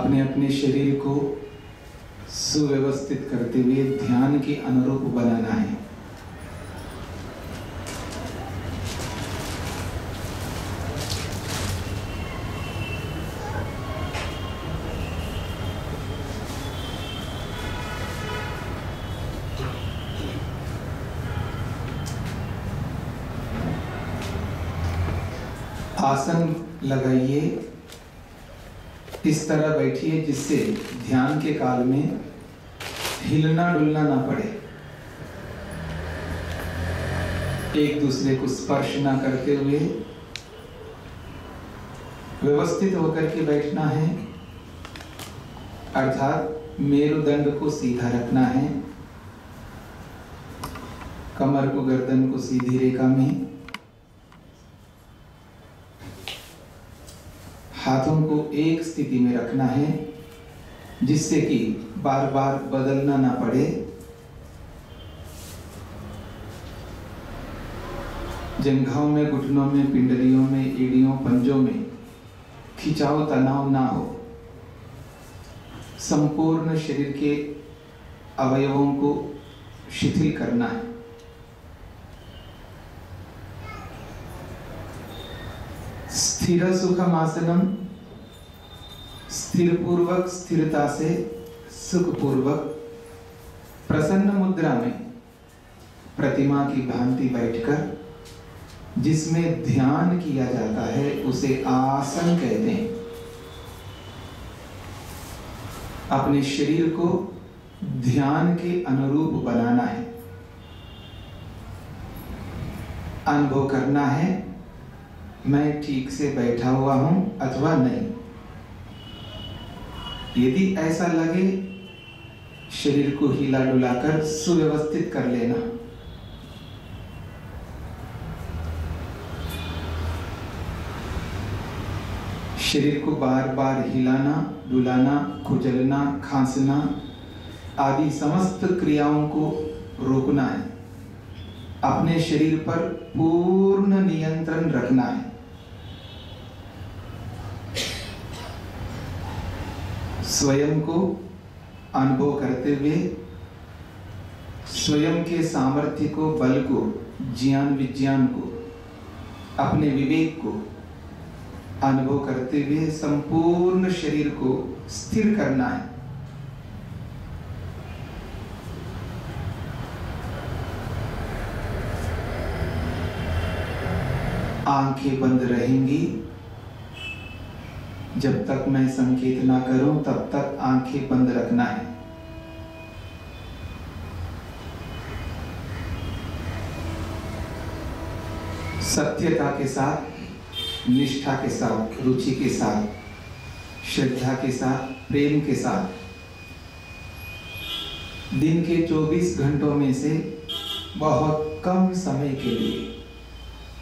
अपने अपने शरीर को सुव्यवस्थित करते हुए ध्यान के अनुरूप बनाना है। आसन लगाइए, इस तरह बैठिए जिससे ध्यान के काल में हिलना डुलना ना पड़े, एक दूसरे को स्पर्श ना करते हुए व्यवस्थित होकर के बैठना है। अर्थात मेरुदंड को सीधा रखना है, कमर को गर्दन को सीधी रेखा में, हाथों को एक स्थिति में रखना है जिससे कि बार बार बदलना ना पड़े। जंघाओं में, घुटनों में, पिंडलियों में, एड़ियों, पंजों में खिंचाव तनाव ना हो। संपूर्ण शरीर के अवयवों को शिथिल करना है। स्थिर सुखम आसनम, स्थिर पूर्वक, स्थिरता से सुख पूर्वक प्रसन्न मुद्रा में प्रतिमा की भांति बैठकर जिसमें ध्यान किया जाता है उसे आसन कहते हैं। अपने शरीर को ध्यान के अनुरूप बनाना है, अनुभव करना है मैं ठीक से बैठा हुआ हूं अथवा नहीं। यदि ऐसा लगे शरीर को हिला डुलाकर सुव्यवस्थित कर लेना। शरीर को बार बार हिलाना डुलाना, खुजलना, खांसना आदि समस्त क्रियाओं को रोकना है। अपने शरीर पर पूर्ण नियंत्रण रखना है। स्वयं को अनुभव करते हुए स्वयं के सामर्थ्य को, बल को, ज्ञान विज्ञान को, अपने विवेक को अनुभव करते हुए संपूर्ण शरीर को स्थिर करना है। आंखें बंद रहेंगी। जब तक मैं संकेत ना करूं तब तक आंखें बंद रखना है। सत्यता के साथ, निष्ठा के साथ, रुचि के साथ, श्रद्धा के साथ, प्रेम के साथ दिन के 24 घंटों में से बहुत कम समय के लिए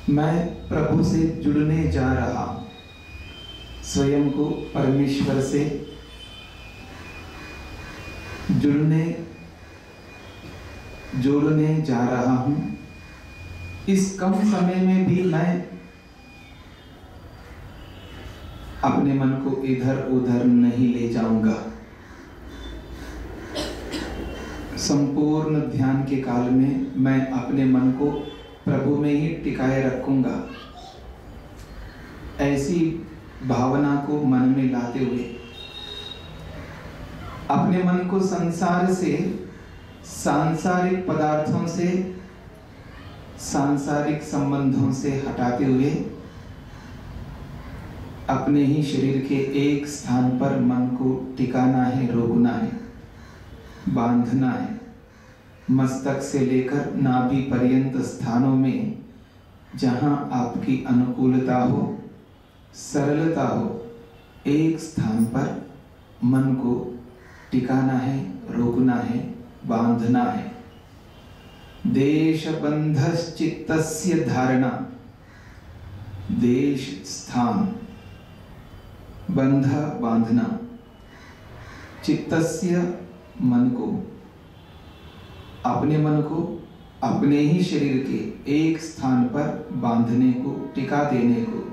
मैं प्रभु से जुड़ने जा रहा हूं। स्वयं को परमेश्वर से जोड़ने जा रहा हूं। इस कम समय में भी मैं अपने मन को इधर उधर नहीं ले जाऊंगा। संपूर्ण ध्यान के काल में मैं अपने मन को प्रभु में ही टिकाए रखूंगा। ऐसी भावना को मन में लाते हुए अपने मन को संसार से, सांसारिक पदार्थों से, सांसारिक संबंधों से हटाते हुए अपने ही शरीर के एक स्थान पर मन को टिकाना है, रोकना है, बांधना है। मस्तक से लेकर नाभि पर्यंत स्थानों में जहां आपकी अनुकूलता हो, सरलता हो, एक स्थान पर मन को टिकाना है, रोकना है, बांधना है। देश बंधश्चित्तस्य धारणा, देश स्थान, बंध बांधना, चित्तस्य मन को, अपने मन को अपने ही शरीर के एक स्थान पर बांधने को, टिका देने को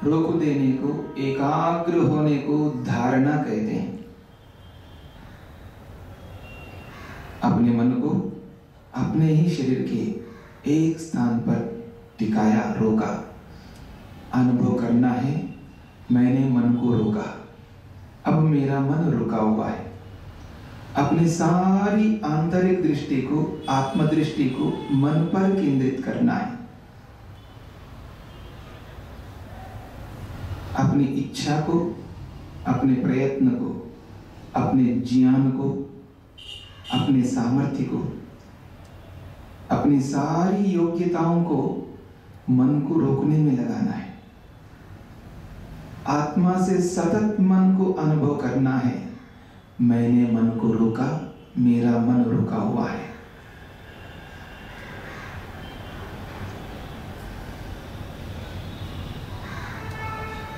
रोक देने को, एकाग्र होने को धारणा कहते हैं। अपने मन को अपने ही शरीर के एक स्थान पर टिकाया, रोका। अनुभव करना है, मैंने मन को रोका, अब मेरा मन रुका हुआ है। अपनी सारी आंतरिक दृष्टि को, आत्मदृष्टि को मन पर केंद्रित करना है। अपनी इच्छा को, अपने प्रयत्न को, अपने ज्ञान को, अपने सामर्थ्य को, अपनी सारी योग्यताओं को मन को रोकने में लगाना है। आत्मा से सतत मन को अनुभव करना है, मैंने मन को रोका, मेरा मन रुका हुआ है।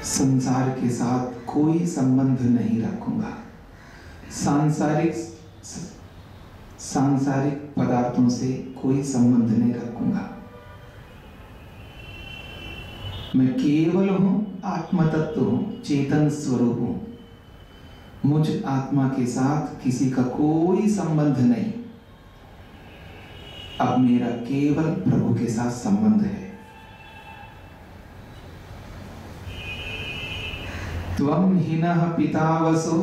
संसार के साथ कोई संबंध नहीं रखूंगा। सांसारिक पदार्थों से कोई संबंध नहीं रखूंगा। मैं केवल हूं, आत्म तत्व हूं, चेतन स्वरूप हूं। मुझ आत्मा के साथ किसी का कोई संबंध नहीं। अब मेरा केवल प्रभु के साथ संबंध है। त्वं हीनः पिता वसो,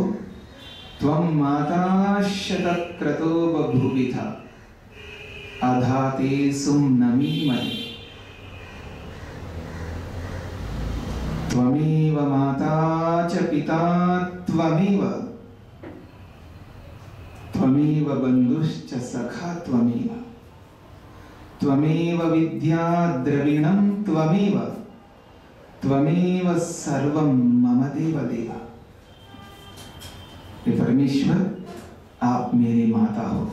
त्वं माता शतक्रतो बभूविथ, अधा ते सुम्नमीमहे। त्वमेव माता च पिता त्वमेव, त्वमेव बन्धुश्च सखा त्वमेव, त्वमेव विद्या द्रविणं त्वमेव, त्वमेव सर्वं मम देव देव। हे परमेश्वर, आप मेरी माता हो,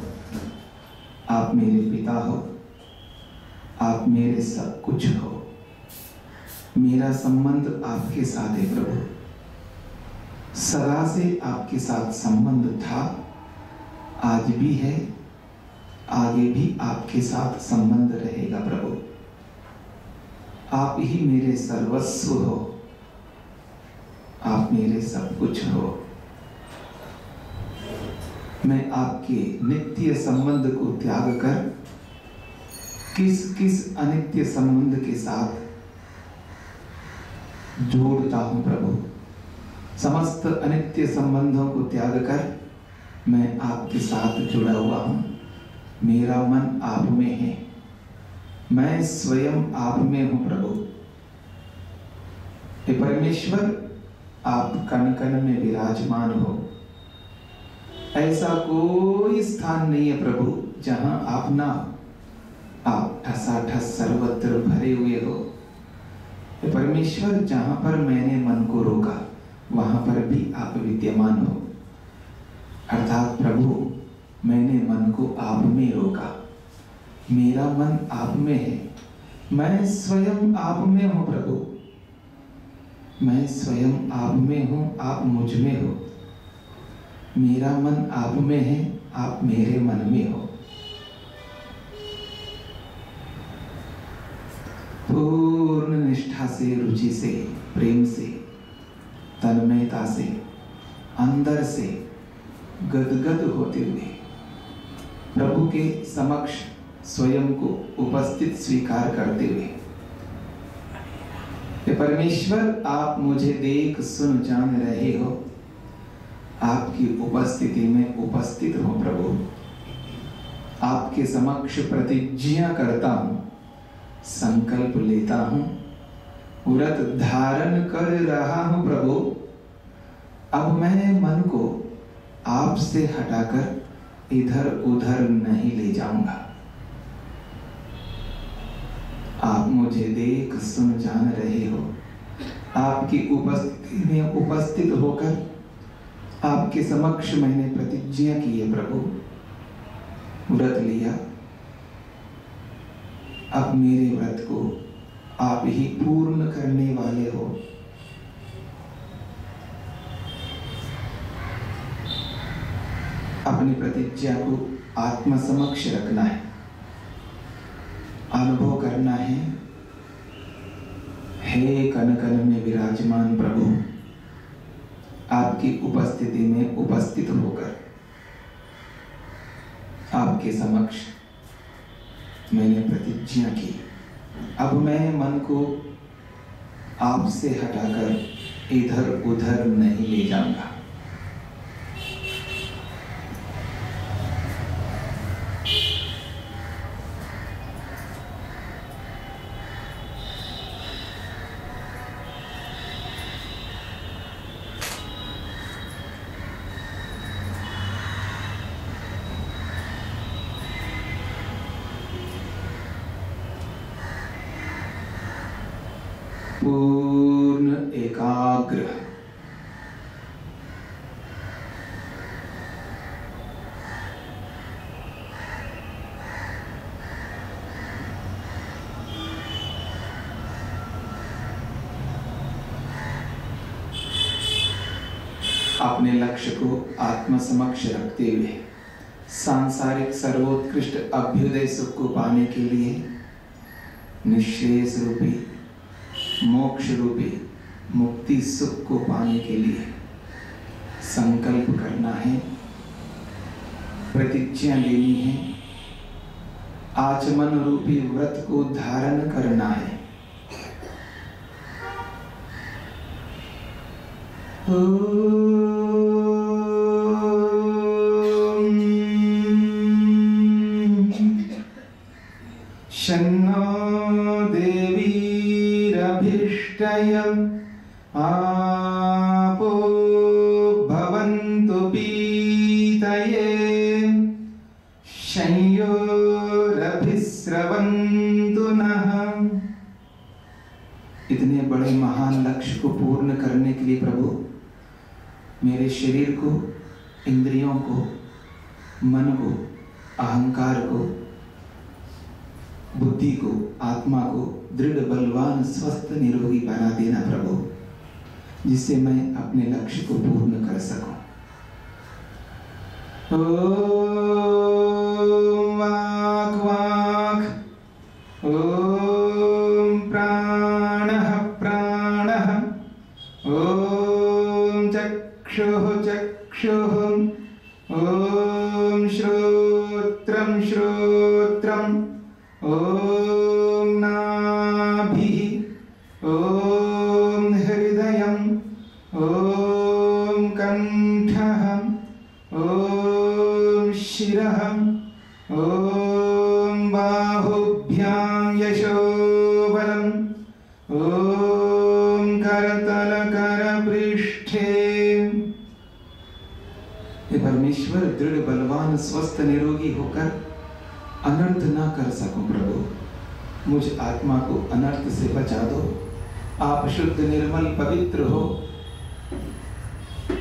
आप मेरे पिता हो, आप मेरे सब कुछ हो। मेरा संबंध आपके साथ है प्रभु। सदा से आपके साथ संबंध था, आज भी है, आगे भी आपके साथ संबंध रहेगा प्रभु। आप ही मेरे सर्वस्व हो, आप मेरे सब कुछ हो। मैं आपके नित्य संबंध को त्याग कर किस किस अनित्य संबंध के साथ जोड़ता हूं प्रभु। समस्त अनित्य संबंधों को त्याग कर मैं आपके साथ जुड़ा हुआ हूं। मेरा मन आप में है, मैं स्वयं आप में हूं प्रभु। हे परमेश्वर, आप कण कण में विराजमान हो। ऐसा कोई स्थान नहीं है प्रभु जहां आप ना हो। आप ठसाठस सर्वत्र भरे हुए हो। हे परमेश्वर, जहां पर मैंने मन को रोका वहां पर भी आप विद्यमान हो। अर्थात प्रभु, मैंने मन को आप में रोका, मेरा मन आप में है, मैं स्वयं आप में हूं प्रभु। मैं स्वयं आप में हूं, आप मुझ में हो। मेरा मन आप में है, आप मेरे मन में हो। पूर्ण निष्ठा से, रुचि से, प्रेम से, तन्मयता से, अंदर से गदगद होते हुए प्रभु के समक्ष स्वयं को उपस्थित स्वीकार करते हुए, हे परमेश्वर, आप मुझे देख सुन जान रहे हो। आपकी उपस्थिति में उपस्थित हो प्रभु। आपके समक्ष प्रतिज्ञा करता हूं, संकल्प लेता हूं, व्रत धारण कर रहा हूं प्रभु। अब मैं मन को आपसे हटाकर इधर उधर नहीं ले जाऊंगा। आप मुझे देख सुन जान रहे हो। आपकी उपस्थिति में उपस्थित होकर आपके समक्ष मैंने प्रतिज्ञा की है प्रभु, व्रत लिया। अब मेरे व्रत को आप ही पूर्ण करने वाले हो। अपनी प्रतिज्ञा को आत्मा समक्ष रखना है, अनुभव करना है। हे कण कण में विराज विराजमान प्रभु, आपकी उपस्थिति में उपस्थित होकर आपके समक्ष मैंने प्रतिज्ञा की, अब मैं मन को आपसे हटाकर इधर उधर नहीं ले जाऊंगा। पूर्ण एकाग्र, अपने लक्ष्य को आत्म समक्ष रखते हुए सांसारिक सर्वोत्कृष्ट अभ्युदय सुख को पाने के लिए निःशेष रूपी मोक्ष रूपी मुक्ति सुख को पाने के लिए संकल्प करना है, प्रतिज्ञा लेनी है, आचमन रूपी व्रत को धारण करना है। शन्नो देवीरभीष्टय आपो भवन्तु पीतये शंयोरभिस्रवन्तु नः। इतने बड़े महान लक्ष्य को पूर्ण करने के लिए प्रभु मेरे शरीर को, इंद्रियों को, मन को, अहंकार को, बुद्धि को, आत्मा को दृढ़ बलवान स्वस्थ निरोगी बना देना प्रभु, जिससे मैं अपने लक्ष्य को पूर्ण कर सकूं। ओम वाक् वाक्, ओम प्राणः प्राणः, ओम चक्षुः चक्षुः, ओम श्रोत्रं श्रोत्रं, ओम नाभिः, ओम हृदयं, ओम कंठः, ओम शिरः, ओम बाहुभ्यां यशोबलम्, ओम करतलकरपृष्ठे। हे परमेश्वर, दृढ़ बलवान स्वस्थ निरोगी होकर अनर्थ ना कर सकूं प्रभु, मुझ आत्मा को अनर्थ से बचा दो। आप शुद्ध निर्मल पवित्र हो,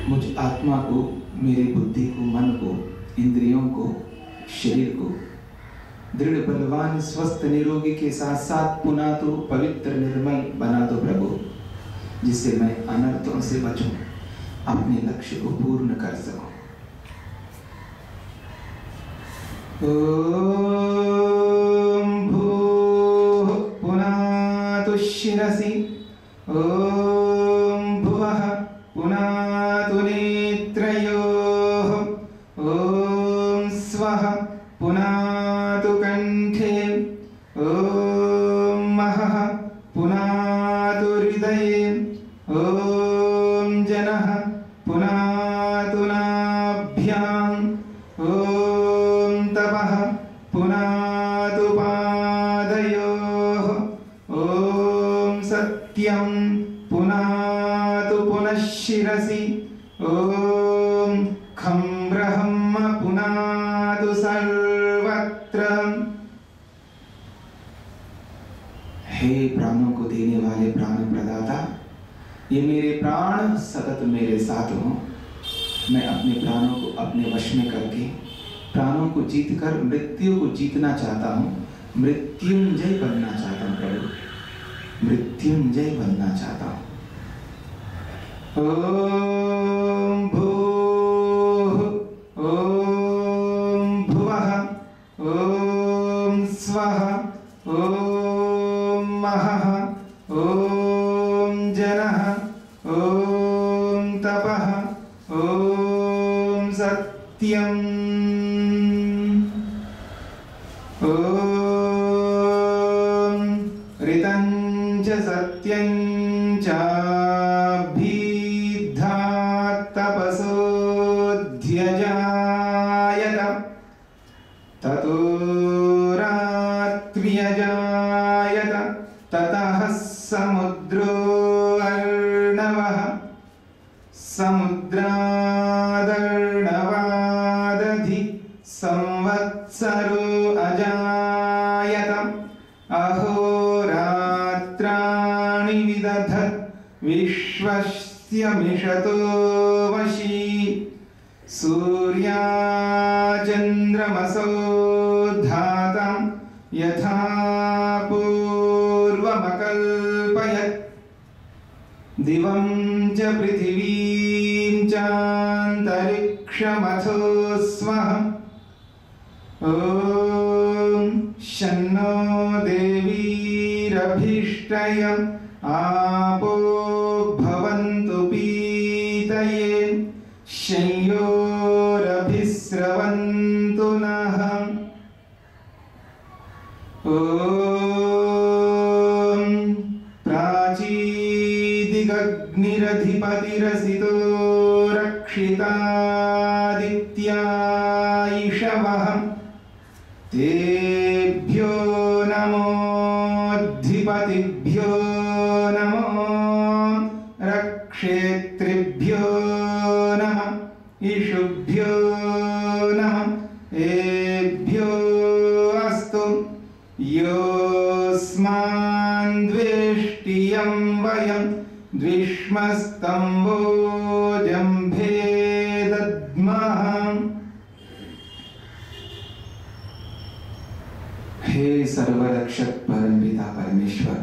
मुझ आत्मा को, मेरी बुद्धि को, मन को, इंद्रियों को, शरीर को दृढ़ बलवान स्वस्थ निरोगी के साथ साथ पुनः तो पवित्र निर्मल बना दो प्रभु, जिससे मैं अनर्थों से बचूं, अपने लक्ष्य को पूर्ण कर सकूं। ओम भूः पुनातु शिरसि, ओम भुवः पुनातु नेत्रयोः, ओम स्वः पुनातु कंठे, ओम महः पुनातु हृदये, ओम जनः पुनातु नाभ्याम्, ओम तपः पुनातु पादयोः, ओम सत्यं पुनातु पुनः शिरसि, ओम खं ब्रह्म पुनातु सर्वत्र। हे प्राणों को देने वाले प्राण प्रदाता, ये मेरे प्राण सतत मेरे साथ हों। मैं अपने प्राणों को अपने वश में करके प्राणों को जीतकर मृत्यु को जीतना चाहता हूँ, मृत्युंजय बनना चाहता हूँ प्रभु, मृत्युंजय बनना चाहता हूँ। ओम भूः, ओम भुवः, ओम स्वः, ओम महः, ओम जनः, ऋतं च सत्यं च तपसोऽध्यजायत ततो रात्र्यजायत ततः समुद्रो अर्णवः समुद्रादर्णवादधि संवत्सरो अजायत अहोरात्राणि विदधत् विश्वस्य मिषतो वशी सूर्याचन्द्रमसो धातं यथा पूर्वमकल्पयत् दिवं च पृथिवीं चान्तरिक्षमथो स्वः ॐ शन्नो देवीरभीष्टयम् आपो भवन्तु पीतये शंयोरभिस्रवन्तु नः ॐ प्राचीदिगग्निरधिपतिरसितो रक्षितादित्या ईशवः तेभ्यो नमोऽधिपतिभ्यो नमो रक्षेत्रिभ्यो नमः ईशुभ्यो नमः एभ्यो अस्तु योऽस्मान् द्वेष्टियं वयं द्विष्मस्तम्भोजम्भे दद्मः। हे सर्वरक्षक परमपिता परमेश्वर,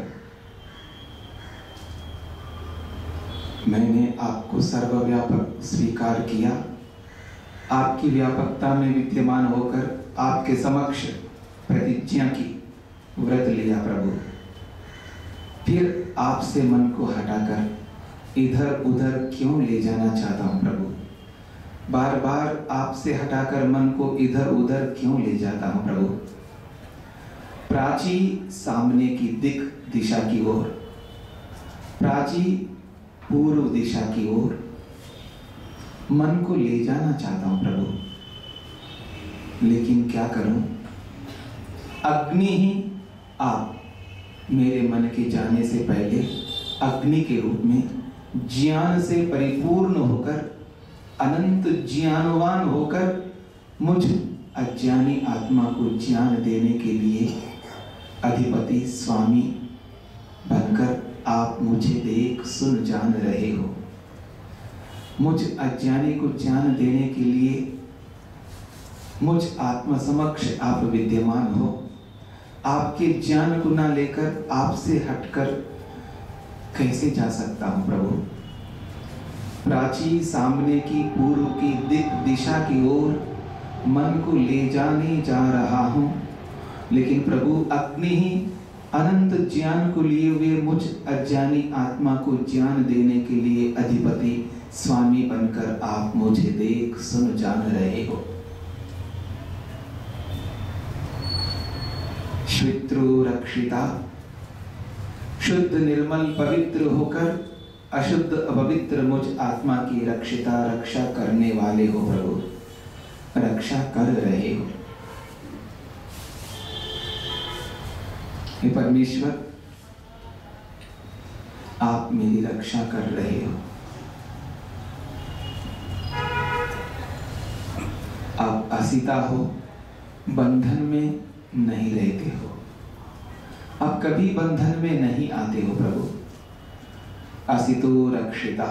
मैंने आपको सर्वव्यापक स्वीकार किया। आपकी व्यापकता में विद्यमान होकर आपके समक्ष प्रतिज्ञा की, व्रत लिया प्रभु। फिर आपसे मन को हटाकर इधर उधर क्यों ले जाना चाहता हूँ प्रभु। बार बार आपसे हटाकर मन को इधर उधर क्यों ले जाता हूँ प्रभु। प्राची सामने की दिशा की ओर, प्राची पूर्व दिशा की ओर मन को ले जाना चाहता हूं प्रभु, लेकिन क्या करूं। अग्नि ही आप मेरे मन के जाने से पहले अग्नि के रूप में ज्ञान से परिपूर्ण होकर, अनंत ज्ञानवान होकर मुझ अज्ञानी आत्मा को ज्ञान देने के लिए अधिपति स्वामी बनकर आप मुझे देख सुन जान रहे हो। मुझ अज्ञानी को ज्ञान देने के लिए मुझ आत्मा समक्ष आप विद्यमान हो। आपके ज्ञान को ना लेकर आपसे हटकर कैसे जा सकता हूं प्रभु। प्राची सामने की पूर्व की दिशा की ओर मन को ले जाने जा रहा हूं, लेकिन प्रभु अग्नि ही अनंत ज्ञान को लिए हुए मुझ अज्ञानी आत्मा को ज्ञान देने के लिए अधिपति स्वामी बनकर आप मुझे देख सुन जान रहे हो। श्वित्रो रक्षिता, शुद्ध निर्मल पवित्र होकर अशुद्ध अपवित्र मुझ आत्मा की रक्षिता, रक्षा करने वाले हो प्रभु, रक्षा कर रहे हो। हे परमेश्वर, आप मेरी रक्षा कर रहे हो। आप असीता हो, बंधन में नहीं रहते हो। आप कभी बंधन में नहीं आते हो प्रभु। असितो रक्षिता,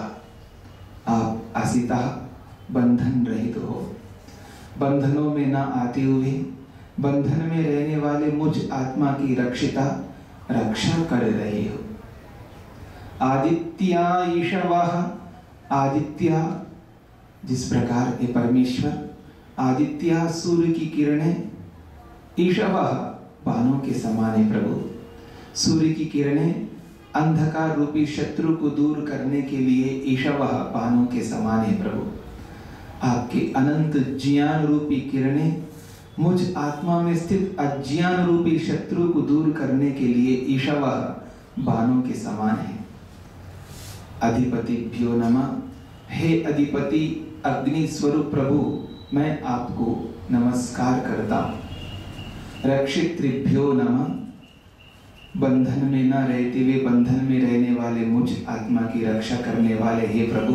आप असिता बंधन रहित हो। बंधनों में ना आते हुए बंधन में रहने वाले मुझ आत्मा की रक्षिता, रक्षा कर रहे हो। आदित्या ईशवः, आदित्य जिस प्रकार ये परमेश्वर, आदित्य सूर्य की किरणें, ईशवः बाणों के समान है प्रभु। सूर्य की किरणें अंधकार रूपी शत्रु को दूर करने के लिए ईशवः बाणों के समान है प्रभु। आपके अनंत ज्ञान रूपी किरणें मुझ आत्मा में स्थित अज्ञान रूपी शत्रु को दूर करने के लिए ईशावाह बाणों के समान है। अधिपतिभ्यो नमः। हे अधिपति अग्नि स्वरूप प्रभु, मैं आपको नमस्कार करता हूँ। रक्षितृभ्यो नमः। बंधन में न रहते हुए बंधन में रहने वाले मुझ आत्मा की रक्षा करने वाले हे प्रभु,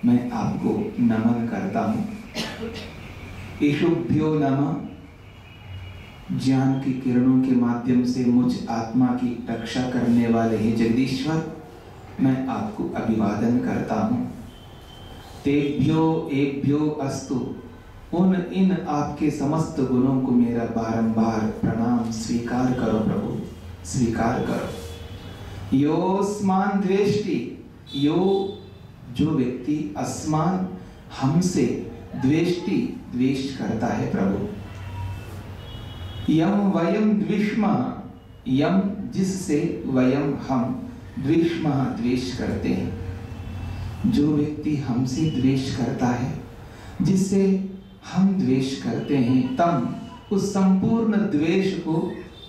मैं आपको नमन करता हूँ। ईशुभ्यो नमः। ज्ञान की किरणों के माध्यम से मुझ आत्मा की रक्षा करने वाले हे जगदीश्वर, मैं आपको अभिवादन करता हूँ। तेभ्यो एभ्यो अस्तु। उन इन आपके समस्त गुणों को मेरा बारंबार प्रणाम स्वीकार करो प्रभु, स्वीकार करो। योस्मान द्वेष्टि। यो जो व्यक्ति अस्मान हमसे द्वेष्टि द्वेष करता है प्रभु। यम वयम द्विष्मः। यम जिससे, वयम हम, द्विष्मः द्वेष करते हैं। जो व्यक्ति हमसे द्वेष करता है, जिससे हम द्वेष करते हैं, तम उस संपूर्ण द्वेष को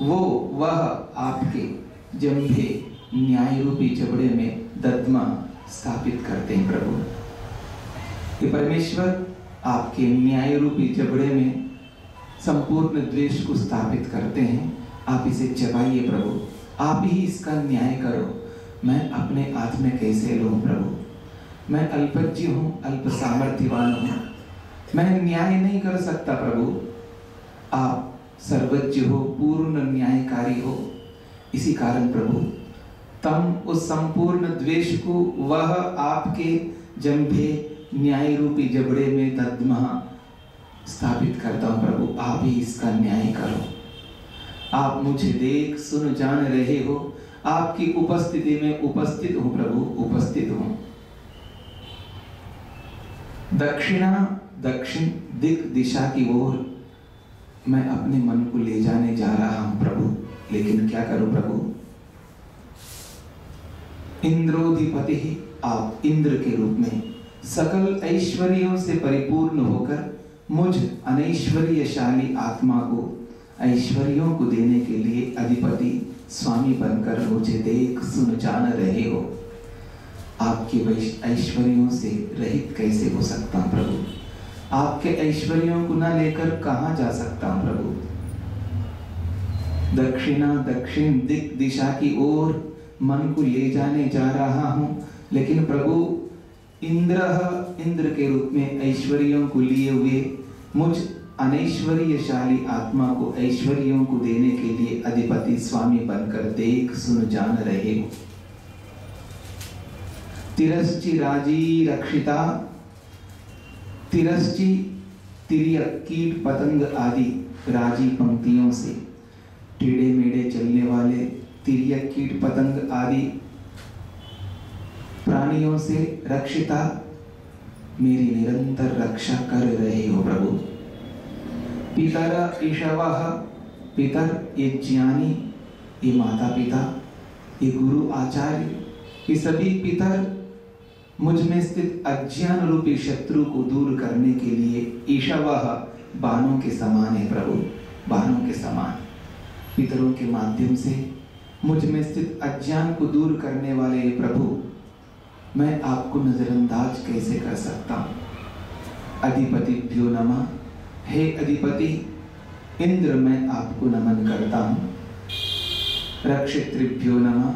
वह आपके जंभे न्याय रूपी जबड़े में दद्मा स्थापित करते हैं प्रभु। ये परमेश्वर आपके न्याय रूपी जबड़े में संपूर्ण द्वेष को स्थापित करते हैं। आप इसे चबाइए प्रभु, आप ही इसका न्याय करो। मैं अपने हाथ में कैसे लूं प्रभु? मैं अल्पज्ञ हूँ, अल्प सामर्थ्यवान हूँ, मैं न्याय नहीं कर सकता प्रभु। आप सर्वज्ञ हो, पूर्ण न्यायकारी हो। इसी कारण प्रभु तम उस संपूर्ण द्वेष को वह आपके जंभे न्याय रूपी जबड़े में दद्मः स्थापित करता हूं प्रभु। आप ही इसका न्याय करो। आप मुझे देख सुन जान रहे हो। आपकी उपस्थिति में उपस्थित हूं प्रभु, उपस्थित हूं। दक्षिण दिक दिशा की ओर मैं अपने मन को ले जाने जा रहा हूं प्रभु, लेकिन क्या करूं प्रभु? इंद्रोधिपति, आप इंद्र के रूप में सकल ऐश्वर्यों से परिपूर्ण होकर मुझ अनैश्वर्यशाली आत्मा को ऐश्वर्यों को देने के लिए अधिपति स्वामी बनकर मुझे देख सुन जान रहे हो। आपके ऐश्वर्यों से रहित कैसे हो सकता हूं प्रभु? आपके ऐश्वर्यों को न लेकर कहां जा सकता हूं प्रभु? दक्षिण दिक दिशा की ओर मन को ले जाने जा रहा हूं, लेकिन प्रभु इंद्र के रूप में ऐश्वर्यों को लिए हुए मुझ अनैश्वर्यशाली आत्मा को ऐश्वर्यों को देने के लिए अधिपति स्वामी बनकर देख सुन जान रहे हो। तिरश्चि राजी रक्षिता। तिरश्चि तिर्यक कीट पतंग आदि राजी पंक्तियों से, टेढ़े मेढ़े चलने वाले तिर्यक कीट पतंग आदि प्राणियों से रक्षिता, मेरी निरंतर रक्षा कर रहे हो प्रभु। पितर ईशवः। पितर ये ज्ञानी, ये माता पिता, ये गुरु आचार्य, ये सभी पितर मुझ में स्थित अज्ञान रूपी शत्रु को दूर करने के लिए ईशवः बाणों के समान है प्रभु, बाणों के समान। पितरों के माध्यम से मुझ में स्थित अज्ञान को दूर करने वाले ये प्रभु, मैं आपको नजरअंदाज कैसे कर सकता हूं? अधिपतिभ्यो नमः। हे अधिपति इंद्र, मैं आपको नमन करता हूं। रक्षितृभ्यो नमः।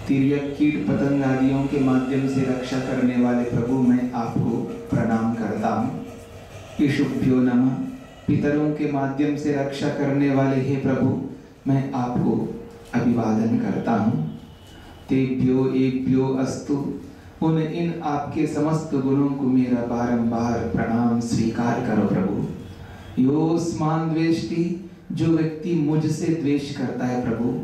तिर्यक कीट पतंग आदियों के माध्यम से रक्षा करने वाले प्रभु, मैं आपको प्रणाम करता हूं। ईशुभ्यो नमः। पितरों के माध्यम से रक्षा करने वाले हे प्रभु, मैं आपको अभिवादन करता हूं। तेभ्यो एभ्यो अस्तु। उन इन आपके समस्त गुणों को मेरा बारंबार प्रणाम स्वीकार करो प्रभु। योस्मान द्वेष्टि। जो व्यक्ति मुझसे द्वेष करता है प्रभु,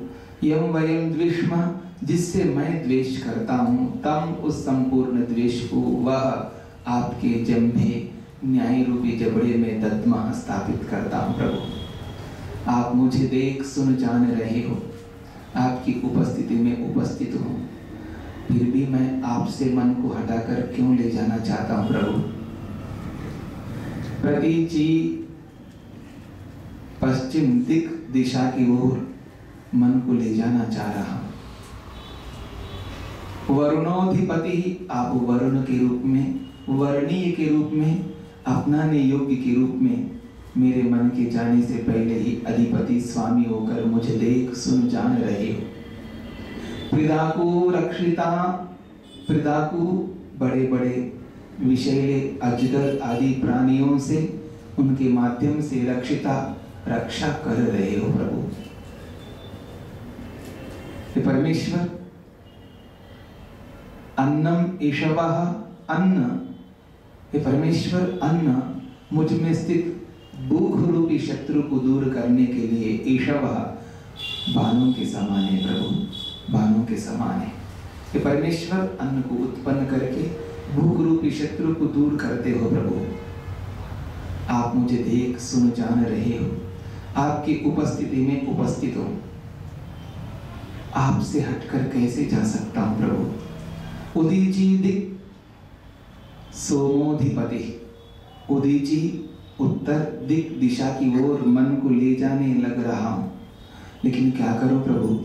यम वयम द्विष्मः, जिससे मैं द्वेष करता हूं, तम उस संपूर्ण द्वेष को वह आपके जंभे न्याय रूपी जबड़े में दद्मा स्थापित करता हूं प्रभु। आप मुझे देख सुन जान रहे हो। आपकी उपस्थिति में उपस्थित हूँ। फिर भी मैं आपसे मन को हटाकर क्यों ले जाना चाहता हूं प्रभु। प्रतीक जी पश्चिम दिशा की ओर मन को ले जाना चाह रहा हूं। वरुणोधिपति, आप वरुण के रूप में, वर्णीय के रूप में, अपनाने योग्य के रूप में मेरे मन के जाने से पहले ही अधिपति स्वामी होकर मुझे देख सुन जान रहे हो। पृदाकु रक्षिता, पृदाकु बड़े बड़े विषैले अजगर आदि प्राणियों से, उनके माध्यम से रक्षिता रक्षा कर रहे हो प्रभु। हे परमेश्वर, अन्नम ईशवः, अन्न, हे परमेश्वर, अन्न मुझ में स्थित भूख रूपी शत्रु को दूर करने के लिए ईशवः बाणों के समान है प्रभु, बाणों के समान है। हे परमेश्वर, अन्न को उत्पन्न करके भूख रूपी शत्रु को दूर करते हो प्रभु। आप मुझे देख सुन जान रहे हो, आपकी उपस्थिति में उपस्थित हो। आपसे हटकर कैसे जा सकता हूं प्रभु। उदीची दिक सोमोधिपति, उदीची उत्तर दिक दिशा की ओर मन को ले जाने लग रहा हूं, लेकिन क्या करूं प्रभु।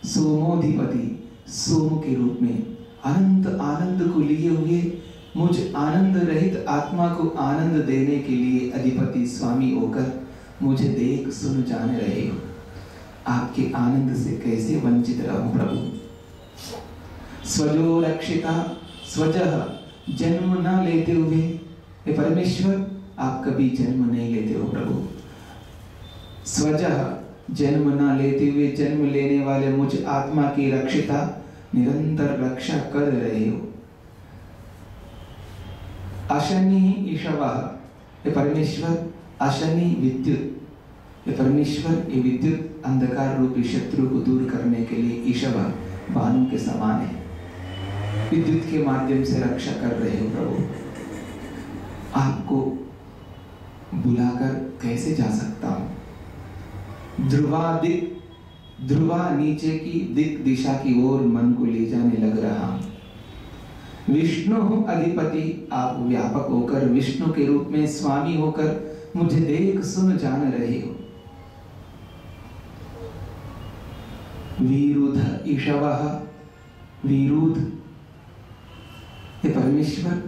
सोमोधिपति, सोम के रूप में अनंत आनंद को लिए हुए मुझ आनंद रहित आत्मा को आनंद देने के लिए अधिपति स्वामी होकर मुझे देख सुन जान रहे हो। आपके आनंद से कैसे वंचित रहूं प्रभु। स्वजो रक्षिता, स्वजः जन्म न लेते हुए, हे परमेश्वर, आप कभी जन्म नहीं लेते हो प्रभु। स्वजः जन्म न लेते हुए जन्म लेने वाले मुझ आत्मा की रक्षिता निरंतर रक्षा कर रहे हो। अशनि ईशवः, हे परमेश्वर, अशनि विद्युत, हे परमेश्वर, ये विद्युत अंधकार रूपी शत्रु को दूर करने के लिए ईशवः बाणों के समान है। विद्युत के माध्यम से रक्षा कर रहे हो प्रभु। आपको बुलाकर कैसे जा सकता हूं। ध्रुवा दिक, ध्रुवा नीचे की दिक दिशा की ओर मन को ले जाने लग रहा हूं। विष्णु अधिपति, आप व्यापक होकर विष्णु के रूप में स्वामी होकर मुझे देख सुन जान रहे हो। वीरुध ईशवः, वीरुध, हे परमेश्वर,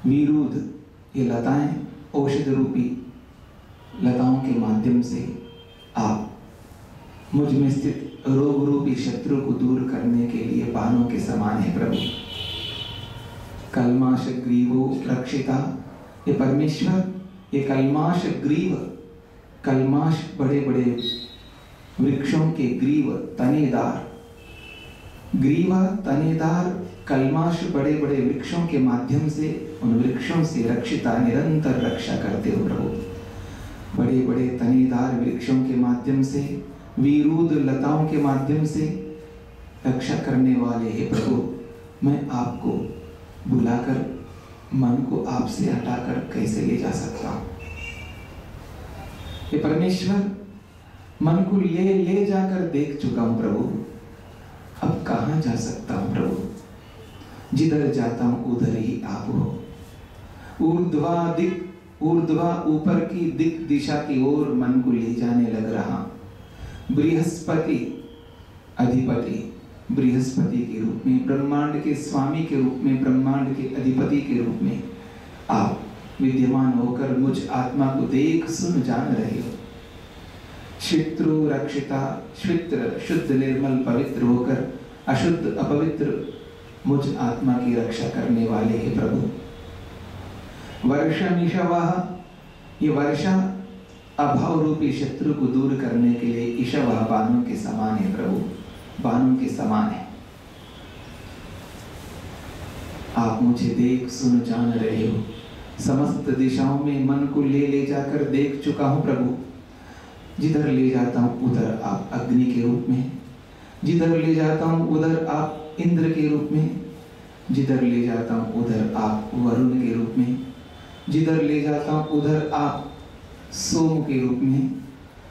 वीरुध, ये लताएं औषध रूपी लताओं के माध्यम से आप मुझ में स्थित रोग रूपी शत्रु को दूर करने के लिए बाणों के समान है प्रभु। कल्माश ग्रीवो रक्षिता, ये परमेश्वर, ये कल्माश ग्रीव, कल्माश बड़े बड़े वृक्षों के ग्रीव, तनेदार, ग्रीवा तनेदार कल्माश बड़े बड़े वृक्षों के माध्यम से, उन वृक्षों से रक्षिता निरंतर रक्षा करते हो प्रभु। बड़े बड़े तनेदार वृक्षों के माध्यम से, वीरूद लताओं के माध्यम से रक्षा करने वाले हे प्रभु। मैं आपको बुलाकर मन को आपसे हटाकर कैसे ले जा सकता हूं। हे परमेश्वर, मन को ले जाकर देख चुका हूं प्रभु, अब कहां जा सकता हूं प्रभु। जिधर जाता हूं उधर ही आप हो। ऊर्ध्वा दिक, ऊर्ध्वा ऊपर की दिक दिशा की ओर मन को ले जाने लग रहा। बृहस्पति अधिपति, बृहस्पति के रूप में, ब्रह्मांड के स्वामी के रूप में, ब्रह्मांड के अधिपति के रूप में आप विद्यमान होकर मुझ आत्मा को देख सुन जान रहे हो। शित्रु रक्षिता, शित्र शुद्ध निर्मल पवित्र होकर अशुद्ध अपवित्र मुझ आत्मा की रक्षा करने वाले हैं प्रभु। वर्षमिषवः, ये वर्षा अभाव रूपी शत्रु को दूर करने के लिए ईशवः बाणों के समान है प्रभु, बाणों के समान है। आप मुझे देख सुन जान रहे हो। समस्त दिशाओं में मन को ले जाकर देख चुका हूं प्रभु। जिधर ले जाता हूं उधर आप अग्नि के रूप में, जिधर ले जाता हूं उधर आप इंद्र के रूप में, जिधर ले जाता हूं उधर आप वरुण के रूप में, जिधर ले जाता हूं उधर आप सोम के रूप में,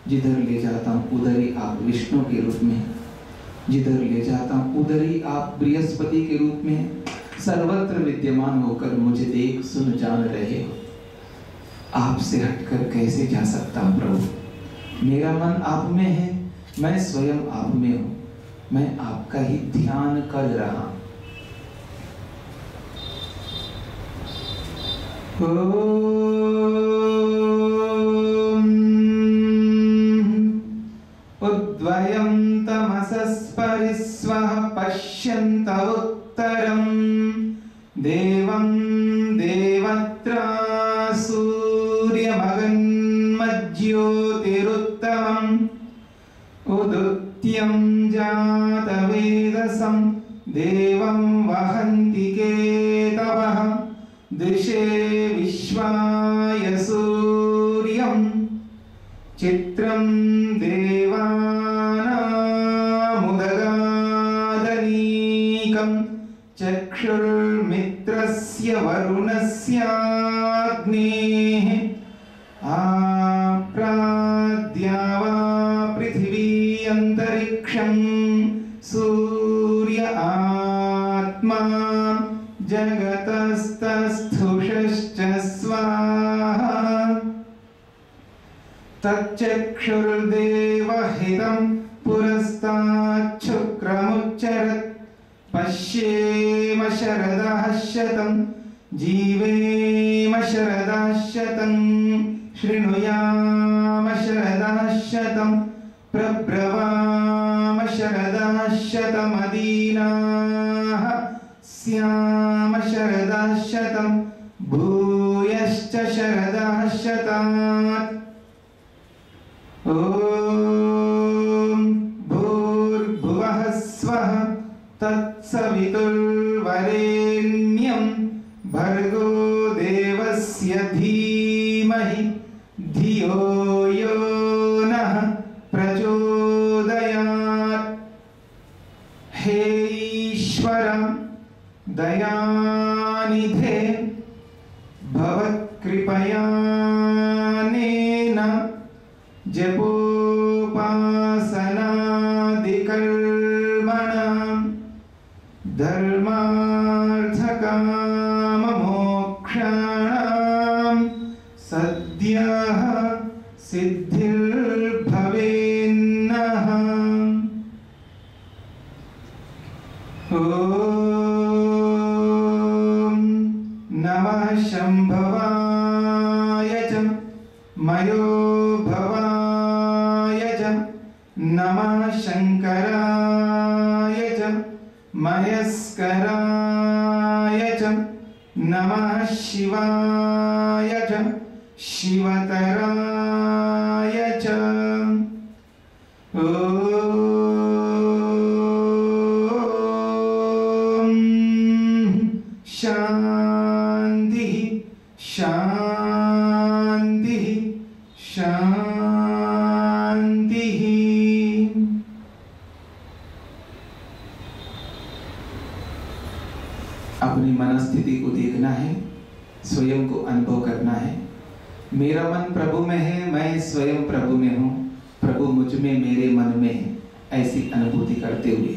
जिधर ले जाता हूं उधर ही आप विष्णु के रूप में। जिधर ले जाता हूँ उधर ही आप बृहस्पति के रूप में सर्वत्र विद्यमान होकर मुझे देख सुन जान रहे हो। आपसे हटकर कैसे जा सकता हूँ प्रभु? मेरा मन आप में है, मैं स्वयं आप में हूँ, मैं आपका ही ध्यान कर रहा हूँ। उद्वयं तमसस्परिस्वः पश्यन्त उत्तरं देवं देवत्रा सूर्यमगन्मज्योतिरुत्तमम् उदुत्यं जातवेदसं देवं वहन्ति केतवः दिशे विश्वाय सूर्यं चित्रं देवानामुदगादनीकं चक्षुर्मित्रस्य वरुणस्याग्नेः आप्राद्यावा पृथिवी अन्तरिक्षं सूर्य आत्मा जगतस्तस्थुषश्च स्वाहा तच्चक्षुर्देवहितं पुरस्ताच्छुक्रमुच्चरत् पश्येम शरदः शतं जीवेम शरदः शतं शृणुयाम शरदः शतं प्रब्रवाम शरदः शतमदीनाः स्याम शरदः शतं भूयश्च शरदः शतात् ॐ भूर्भुवः स्वः तत्सवितुर्वरेण्यं भर्गो देवस्य धीमहि धियो यो नः प्रचोदयात्। हे ईश्वर दयानिधे भवत्कृपयानेन जपोपासनादिकर्मणां धर्मार्थकाममोक्षाणां सद्यः सिद्धिर्भवेन्नः। नमः शम्भवाय च मयो भवाय च नमः शङ्कराय च मयस्कराय च नमः शिवाय च शिवतराय च। शांति शांति शांति। अपनी मनस्थिति को देखना है, स्वयं को अनुभव करना है। मेरा मन प्रभु में है, मैं स्वयं प्रभु में हूँ, प्रभु मुझ में मेरे मन में है, ऐसी अनुभूति करते हुए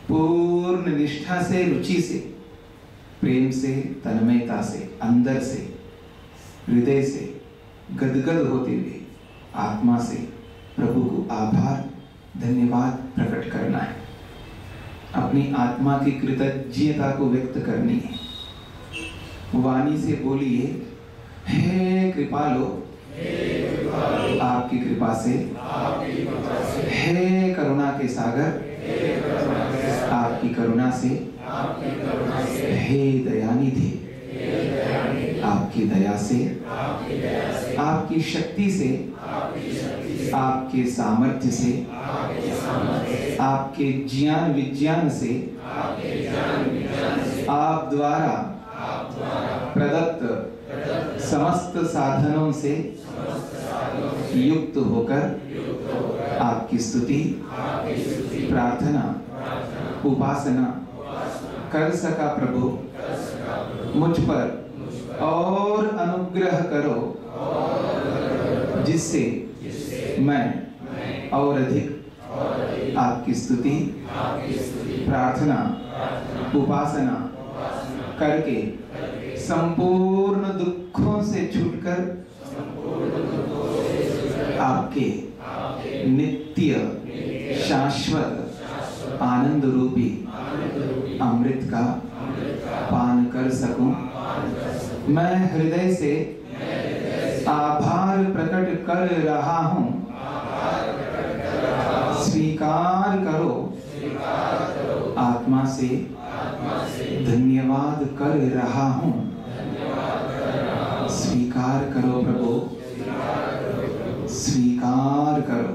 पूर्ण निष्ठा से, रुचि से, प्रेम से, तन्मयता से, अंदर से, हृदय से गदगद होते हुए आत्मा से प्रभु को आभार धन्यवाद प्रकट करना है। अपनी आत्मा की कृतज्ञता को व्यक्त करनी है। वाणी से बोलिए, हे कृपालो, आपकी कृपा से, हे करुणा के सागर, आपकी करुणा से, हे दयानिधि, आपकी दया से, आपकी शक्ति से, आपके सामर्थ्य से, आपके ज्ञान विज्ञान से, आप द्वारा प्रदत्त समस्त साधनों से युक्त होकर आपकी स्तुति, प्रार्थना, उपासना कर सका प्रभु। मुझ पर और अनुग्रह करो, जिससे मैं और अधिक आपकी स्तुति प्रार्थना उपासना करके संपूर्ण दुखों से छूटकर आपके नित्य शाश्वत आनंद रूपी अमृत का पान कर सकूं। मैं हृदय से आभार प्रकट कर रहा हूं। स्वीकार करो, आत्मा से धन्यवाद कर रहा हूं। स्वीकार करो प्रभु, स्वीकार करो।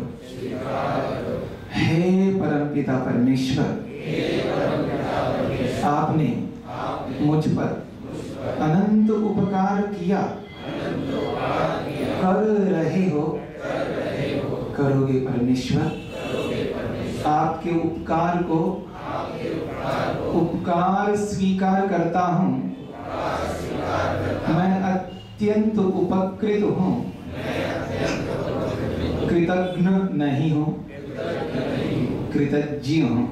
हे परमपिता परमेश्वर, आपने मुझ पर अनंत उपकार किया, कर रहे हो, करोगे परमेश्वर। आपके उपकार को उपकार स्वीकार करता हूं। मैं अत्यंत उपकृत हूं, कृतज्ञ नहीं हूं, कृतज्ञ हूं।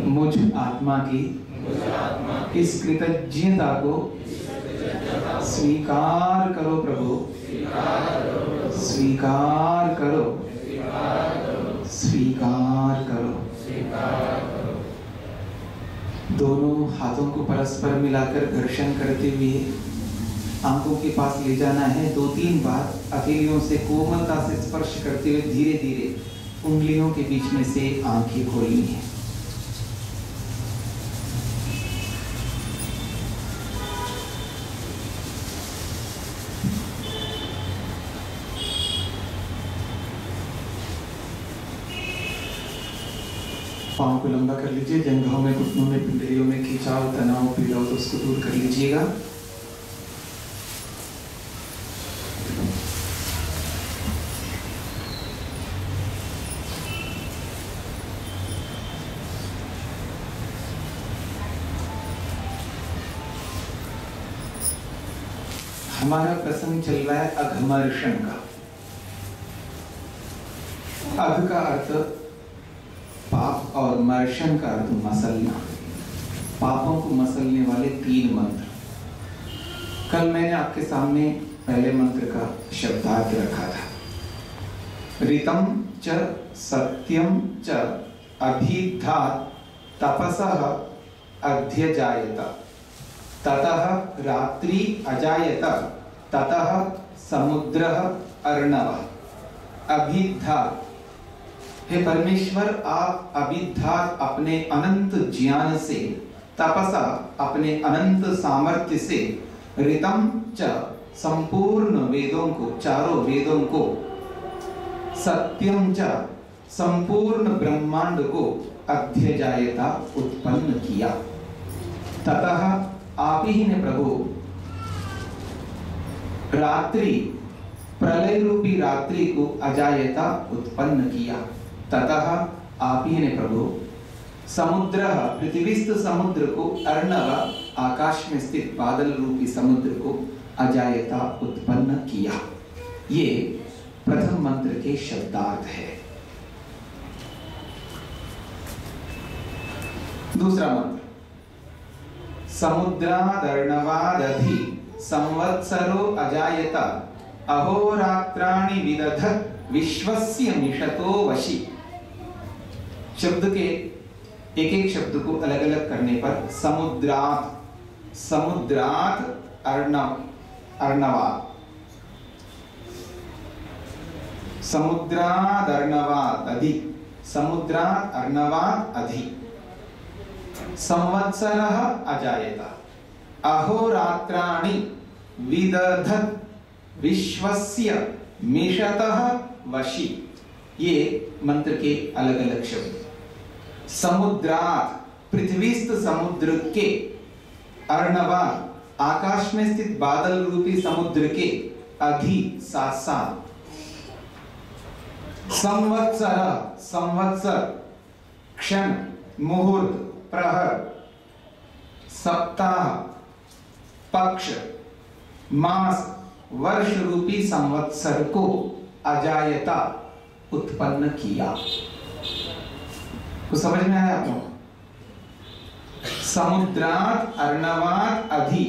मुझ आत्मा की इस कृतज्ञता को स्वीकार करो प्रभु, स्वीकार करो, स्वीकार करो। दोनों हाथों को परस्पर मिलाकर घर्षण करते हुए आंखों के पास ले जाना है। 2-3 बार हथेलियों से कोमलता से स्पर्श करते हुए धीरे धीरे उंगलियों के बीच में से आंखें खोलनी है। पाँव को लंबा कर लीजिए। जंघों में, घुटनों में, पिंडलियों में खिंचाव, तनाव, पीड़ा हो तो उसको दूर कर लीजिएगा। हमारा प्रसंग चल रहा है अघमर्षण का। अघ का अर्थ पाप और मर्षण का अर्थ मसलना। पापों को मसलने वाले 3 मंत्र। कल मैंने आपके सामने पहले मंत्र का शब्दार्थ रखा था। ऋतम च सत्यम च अभिधात् तपसः अध्यजायत ततः रात्रि अजायत ततः समुद्रः अर्णवः। अभिधात्, हे परमेश्वर, आप अभिधात अपने अनंत ज्ञान से, तपसा अपने अनंत सामर्थ्य से, ऋतम च संपूर्ण वेदों को, चारों वेदों को, सत्यम च संपूर्ण ब्रह्मांड को अध्यजायता उत्पन्न किया। ततः आप ही ने प्रभु रात्रि, प्रलय रूपी रात्रि को अजायता उत्पन्न किया। ततः आप ही ने प्रभु समुद्र, पृथ्वीस्थ समुद्र को, अर्णव आकाश में स्थित बादल रूपी समुद्र को अजायता उत्पन्न किया। ये प्रथम मंत्र के शब्दार्थ है। दूसरा मंत्र, समुद्रादर्णवादधि संवत्सरो अजायत अहोरात्राणि विदधत् विश्वस्य मिषतो वशी। शब्द के एक एक शब्द को अलग अलग करने पर समुद्रात, समुद्रात अर्णव, अर्णवात, समुद्रात अर्णवात अधि, समुद्रात अर्णवात अधि, संवत्सरः अजायत अहोरात्राणि विदधत् विश्वस्य मिषतः वशी। ये मंत्र के अलग अलग शब्द। समुद्रात, पृथ्वीस्थ समुद्र के, अर्णवात आकाश में स्थित बादल रूपी समुद्र के, अधि साथ साथ, संवत्सर, संवत्सर क्षण, मुहूर्त, प्रहर, सप्ताह, पक्ष, मास, वर्ष रूपी संवत्सर को अजायता उत्पन्न किया। कुछ समझ में आया आप लोगों को? समुद्रात अर्णवात अधि,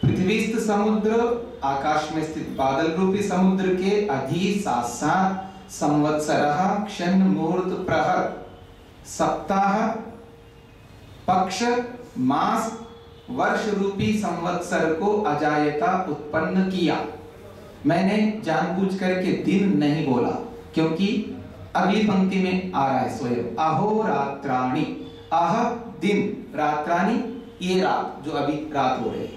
पृथ्वीस्थ समुद्र, आकाश में स्थित बादल रूपी समुद्र के अधि साथ साथ संवत्सरः क्षण मुहूर्त प्रहर सप्ताह पक्ष मास वर्ष रूपी संवत्सर को अजायता उत्पन्न किया। मैंने जानबूझ करके दिन नहीं बोला क्योंकि अगली पंक्ति में आ रहा है स्वयं अहोरात्राणि, अह दिन, रात्राणि ये रात, जो अभी रात हो रही है।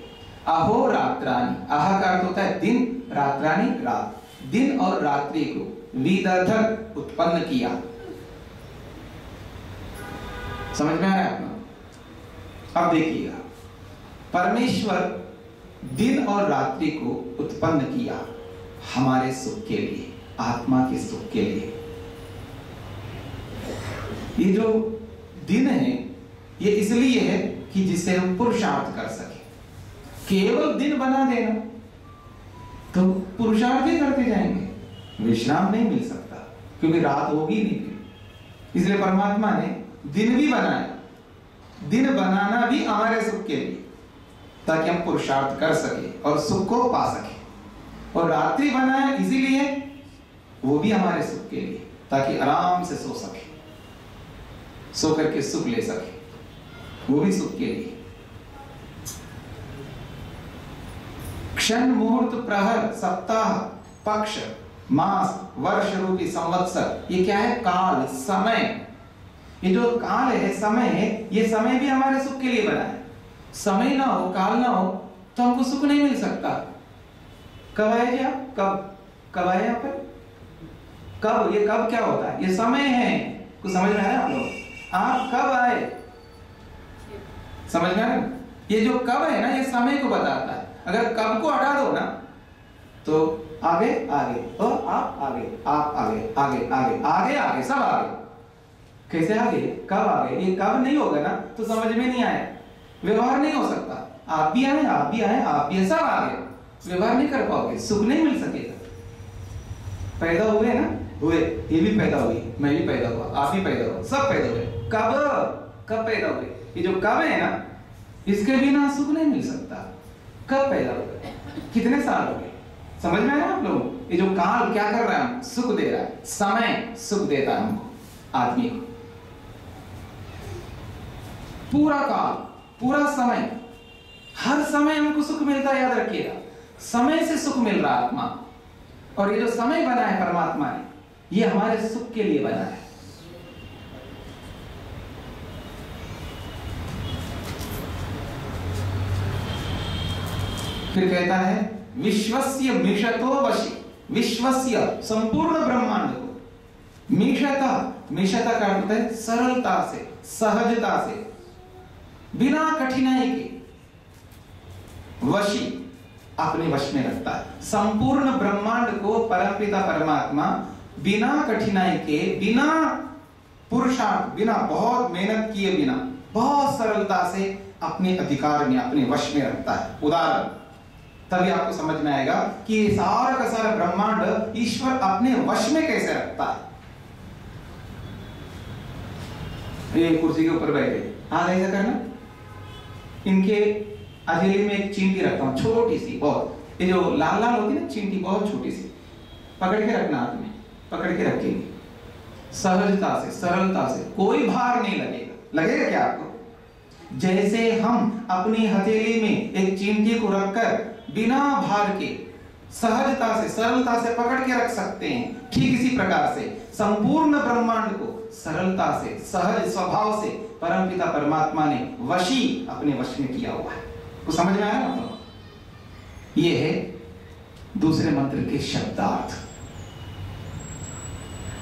अहोरात्राणि, अह का अर्थ होता है दिन, रात्राणि रात, दिन और रात्रि को विदधत उत्पन्न किया। समझ में आ रहा है आपको? अब देखिएगा, परमेश्वर दिन और रात्रि को उत्पन्न किया हमारे सुख के लिए, आत्मा के सुख के लिए। ये जो दिन है ये इसलिए है कि जिससे हम पुरुषार्थ कर सके। केवल दिन बना देना तो पुरुषार्थ ही करते जाएंगे, विश्राम नहीं मिल सकता क्योंकि रात होगी नहीं। इसलिए परमात्मा ने दिन भी बनाया, दिन बनाना भी हमारे सुख के लिए ताकि हम पुरुषार्थ कर सके और सुख को पा सके। और रात्रि बनाया इसीलिए वो भी हमारे सुख के लिए ताकि आराम से सो सके, सो करके सुख ले सके, वो भी सुख के लिए। क्षण मुहूर्त प्रहर सप्ताह पक्ष मास वर्ष रूपी संवत्सर, ये क्या है? काल, समय। ये जो काल है, समय है, ये समय भी हमारे सुख के लिए बना है। समय ना हो, काल ना हो तो हमको सुख नहीं मिल सकता। कब आए जी आप? कब आए यहाँ पर? कब? ये कब क्या होता है? ये समय है। कुछ समझ में आया आप लोग? आप कब आए? समझ में आया? ये जो कब है ना, ये समय को बताता है। अगर कब को हटा दो ना तो आगे आगे और आप आगे, आप आगे, आगे आगे आगे आगे सब आगे। कैसे आगे? कब आगे? ये कब नहीं होगा ना तो समझ में नहीं आया, व्यवहार नहीं हो सकता। आप भी आए, आप भी आए, आप भी, सब आगे, व्यवहार नहीं कर पाओगे, सुख नहीं मिल सकेगा। पैदा हुए ना, हुए, ये भी पैदा हुई, मैं भी पैदा हुआ, आप भी पैदा हुआ, सब पैदा हुए। कब पैदा हुए? ये जो कब है ना, इसके बिना सुख नहीं मिल सकता। कब पैदा हुए? कितने साल हो गए? समझ में आया आप लोगों? ये जो काल क्या कर रहा है? सुख दे रहा है। समय सुख देता है हमको, आदमी को। पूरा काल, पूरा समय, हर समय हमको सुख मिलता है, याद रखिएगा। समय से सुख मिल रहा है आत्मा। और ये जो समय बना है परमात्मा ने, ये हमारे सुख के लिए बना है। फिर कहता है विश्वस्य मिषतो वशी, विश्वस्य संपूर्ण ब्रह्मांड को, मिषता, मिषता का अर्थ है सरलता से, सहजता से, बिना कठिनाई के वशी, अपने वश में रखता है। संपूर्ण ब्रह्मांड को परमपिता परमात्मा बिना कठिनाई के, बिना पुरुषार्थ, बिना बहुत मेहनत किए बिना, बहुत सरलता से अपने अधिकार में, अपने वश में रखता है। उदाहरण, तभी आपको समझ में आएगा कि ये सारा का सारा ब्रह्मांड ईश्वर अपने वश में कैसे रखता है। ये कुर्सी के ऊपर बैठे, हाँ ऐसा करना। इनके हथेली में एक चींटी रखता हूं, छोटी सी बहुत, ये जो लाल लाल होती है ना चींटी, बहुत छोटी सी, पकड़ के रखना हाथ में, पकड़ के रखेंगे सहजता से, सरलता से, कोई भार नहीं लगेगा। लगेगा क्या आपको? जैसे हम अपनी हथेली में एक चींटी को रखकर बिना भार के, सहजता से, सरलता से पकड़ के रख सकते हैं, ठीक इसी प्रकार से संपूर्ण ब्रह्मांड को सरलता से, सहज स्वभाव से परमपिता परमात्मा ने वशी, अपने वश में किया हुआ है। तो समझ में आया ना? ये है दूसरे मंत्र के शब्दार्थ।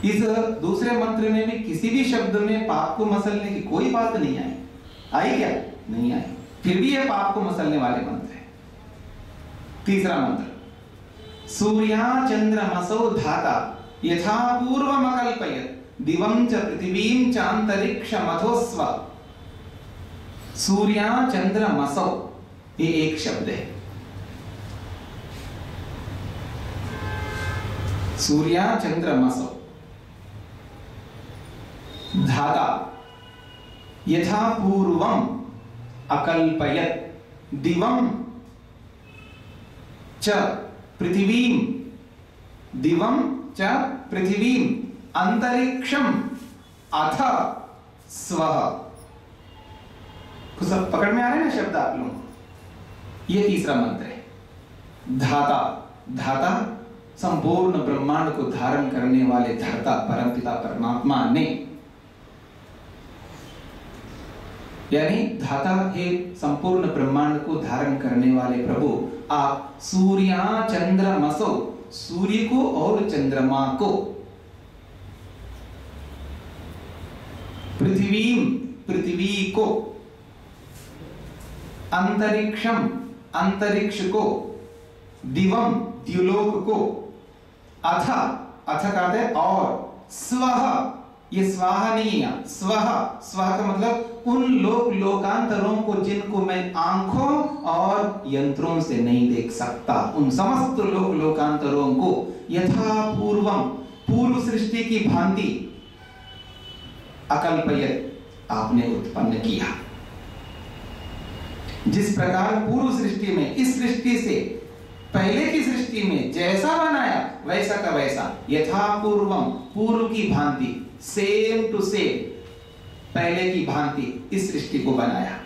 इस दूसरे मंत्र में भी किसी भी शब्द में पाप को मसलने की कोई बात नहीं आई। आई क्या? नहीं आई। फिर भी यह पाप को मसलने वाले मंत्र है। तीसरा मंत्र, सूर्या चंद्रमसो धाता यथा पूर्वमकल्पयत् दिवं च पृथिवीं च अंतरिक्षमथोस्व। सूर्या चंद्रमसो, ये एक शब्द है। सूर्या चंद्रमसो, धाता यथा पूर्वम अकल्पयत दिवम च पृथिवीम, दिवम च पृथिवीम अंतरिक्षम अथ स्वः। कुछ पकड़ में आ रहे हैं ना शब्द आप लोग? ये तीसरा मंत्र है। धाता, धाता संपूर्ण ब्रह्मांड को धारण करने वाले धाता परमपिता परमात्मा ने, यानी धाता है संपूर्ण ब्रह्मांड को धारण करने वाले प्रभु, आप सूर्या चंद्रमसो, सूर्य को और चंद्रमा को, पृथ्वीम, पृथ्वी को, अंतरिक्षम, अंतरिक्ष को, दिवम, द्युलोक को, अथ, अथ कहते हैं और, स्वः, ये स्वाहा नहीं है, स्वः, स्वः का मतलब उन लोकांतरों को जिनको मैं आंखों और यंत्रों से नहीं देख सकता, उन समस्त लोकांतरों को यथा पूर्वम, पूर्व सृष्टि की भांति, अकल्पयत, आपने उत्पन्न किया। जिस प्रकार पूर्व सृष्टि में, इस सृष्टि से पहले की सृष्टि में जैसा बनाया वैसा का वैसा, यथा पूर्वम, पूर्व की भांति, सेम टू सेम, पहले की भांति इस सृष्टि को बनाया।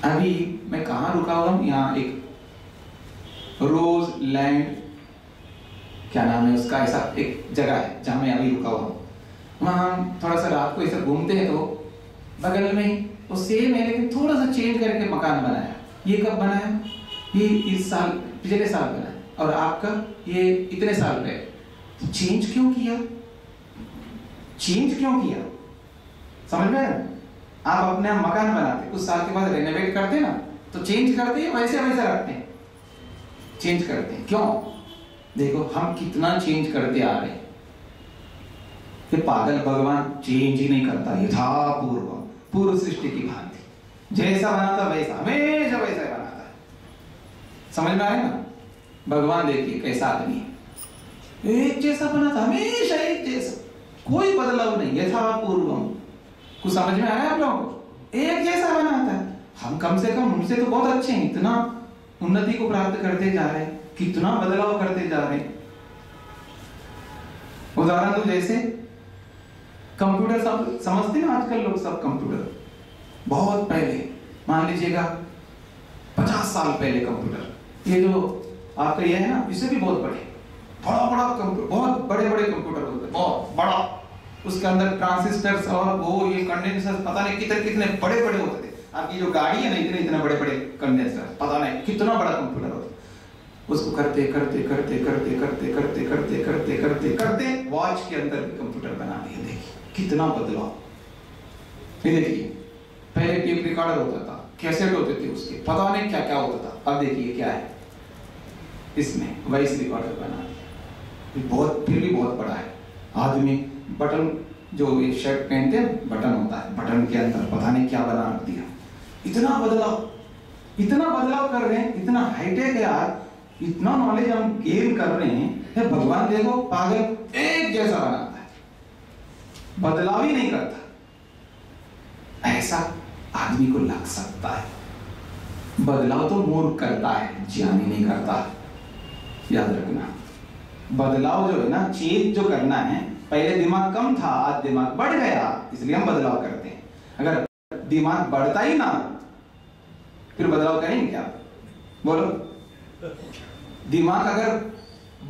अभी मैं कहां रुका हुआ? यहां एक रोज लैंड, क्या नाम है उसका, ऐसा एक जगह है जहां मैं अभी रुका हुआ हूं। वहां थोड़ा सा रात को ऐसा घूमते हैं तो बगल में वो सेम है लेकिन थोड़ा सा चेंज करके मकान बनाया। ये कब बनाया? ये इस साल, पिछले साल बनाया, और आपका ये इतने साल पहले। तो चेंज क्यों किया? चेंज क्यों किया? समझ में आया? आप अपने मकान बनाते, कुछ साल के बाद रेनोवेट करते ना, तो चेंज करते हैं, वैसे वैसे रखते हैं, चेंज करते हैं। क्यों? देखो हम कितना चेंज करते आ रहे हैं। कि पागल भगवान चेंज ही नहीं करता, यथा पूर्व, पूर्व सृष्टि की भांति, जैसा बना था वैसा, हमेशा वैसा बनाता है। समझ में आया ना? भगवान देखिए कैसा आदमी है, एक जैसा बना था, हमेशा एक जैसा, कोई बदलाव नहीं, यथा पूर्वम। कुछ समझ में आया आप लोगों को? एक जैसा बनाता है। हम कम से कम उनसे तो बहुत अच्छे हैं, इतना उन्नति को प्राप्त करते जा रहे हैं, कितना बदलाव करते जा रहे हैं। उदाहरण तो जैसे कंप्यूटर, सब समझते ना आजकल लोग, सब कंप्यूटर बहुत पहले, मान लीजिएगा 50 साल पहले कंप्यूटर, ये जो आपका ये है ना, इससे भी बहुत बड़े, बड़ा बड़ा कंप्यूटर, बहुत बड़े बड़े कंप्यूटर होते, बहुत बड़ा, उसके अंदर ट्रांजिस्टर्स और वो ये कंडेंसर, पता नहीं कितने कितने बड़े बड़े होते थे। आपकी जो गाड़ी है ना, इतने इतने बड़े बड़े कंडेंसर, पता नहीं कितना बड़ा कंप्यूटर होता। उसको करते करते करते करते करते करते करते करते करते करते वॉच के अंदर भी कंप्यूटर बना दिया। देखिए कितना बदलाव। फिर देखिए पहले टेप रिकॉर्डर होता था, कैसेट होते थे उसके, पता नहीं क्या क्या होता था। अब देखिए क्या है, इसमें वॉइस रिकॉर्डर बना दिया, बहुत, फिर भी बहुत बड़ा है। आदमी बटन, जो ये शर्ट पहनते हैं बटन होता है, बटन के अंदर पता नहीं क्या बना रख दिया। इतना बदलाव, इतना बदलाव कर रहे हैं, इतना हाईटेक है यार, इतना नॉलेज हम गेन कर रहे हैं। भगवान देखो पागल एक जैसा बनाता है, बदलाव ही नहीं करता। ऐसा आदमी को लग सकता है, बदलाव तो मूर्ख करता है, ज्ञानी नहीं करता। याद रखना, बदलाव जो है ना, चेंज जो करना है, पहले दिमाग कम था, आज दिमाग बढ़ गया, इसलिए हम बदलाव करते हैं। अगर दिमाग बढ़ता ही ना, फिर बदलाव करेंगे क्या? बोलो। दिमाग अगर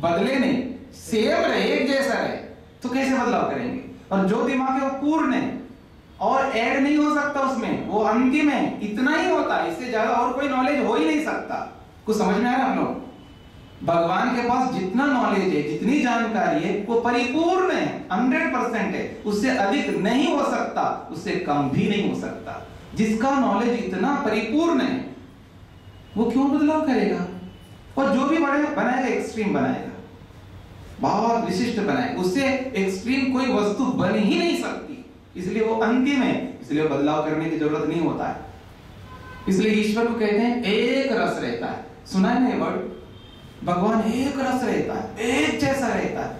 बदले नहीं, सेम रहे, एक जैसा रहे, तो कैसे बदलाव करेंगे? और जो दिमाग है वो पूर्ण है और ऐड नहीं हो सकता उसमें, वो अंतिम है, इतना ही होता है, इससे ज्यादा और कोई नॉलेज हो ही नहीं सकता। कुछ समझ में आया आप लोग? भगवान के पास जितना नॉलेज है, जितनी जानकारी है, वो परिपूर्ण है, 100% है, उससे अधिक नहीं हो सकता, उससे कम भी नहीं हो सकता। जिसका नॉलेज इतना परिपूर्ण है, वो क्यों बदलाव करेगा? और जो भी बनाएगा एक्सट्रीम बनाएगा, बहुत विशिष्ट बनाएगा, उससे एक्सट्रीम कोई वस्तु बन ही नहीं सकती, इसलिए वो अंतिम है, इसलिए बदलाव करने की जरूरत नहीं होता है। इसलिए ईश्वर को कहते हैं एक रस रहता है। सुना है ना ये वर्ड? भगवान एक रस रहता है, एक जैसा रहता है।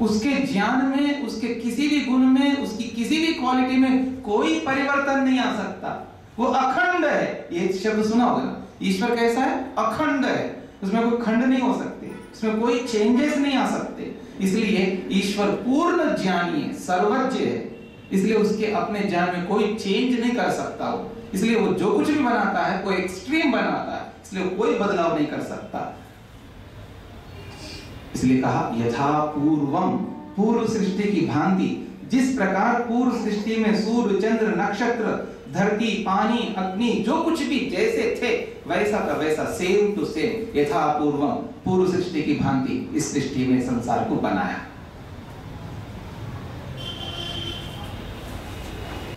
उसके ज्ञान में, उसके किसी भी गुण में, उसकी किसी भी क्वालिटी में कोई परिवर्तन नहीं आ सकता। वो अखंड है। ये शब्द सुना होगा ना, ईश्वर कैसा है? अखंड है। उसमें कोई खंड नहीं हो सकते, उसमें कोई चेंजेस नहीं आ सकते। इसलिए ईश्वर पूर्ण ज्ञानी है, सर्वज्ञ है। इसलिए उसके अपने ज्ञान में कोई चेंज नहीं कर सकता वो। इसलिए वो जो कुछ भी बनाता है वो एक्सट्रीम बनाता है, इसलिए कोई बदलाव नहीं कर सकता। इसलिए कहा यथा पूर्वम, पूर्व सृष्टि की भांति। जिस प्रकार पूर्व सृष्टि में सूर्य, चंद्र, नक्षत्र, धरती, पानी, अग्नि, जो कुछ भी जैसे थे वैसा का वैसा, सेम टू सेम, यथा पूर्वम, पूर्व सृष्टि की भांति इस सृष्टि में संसार को बनाया।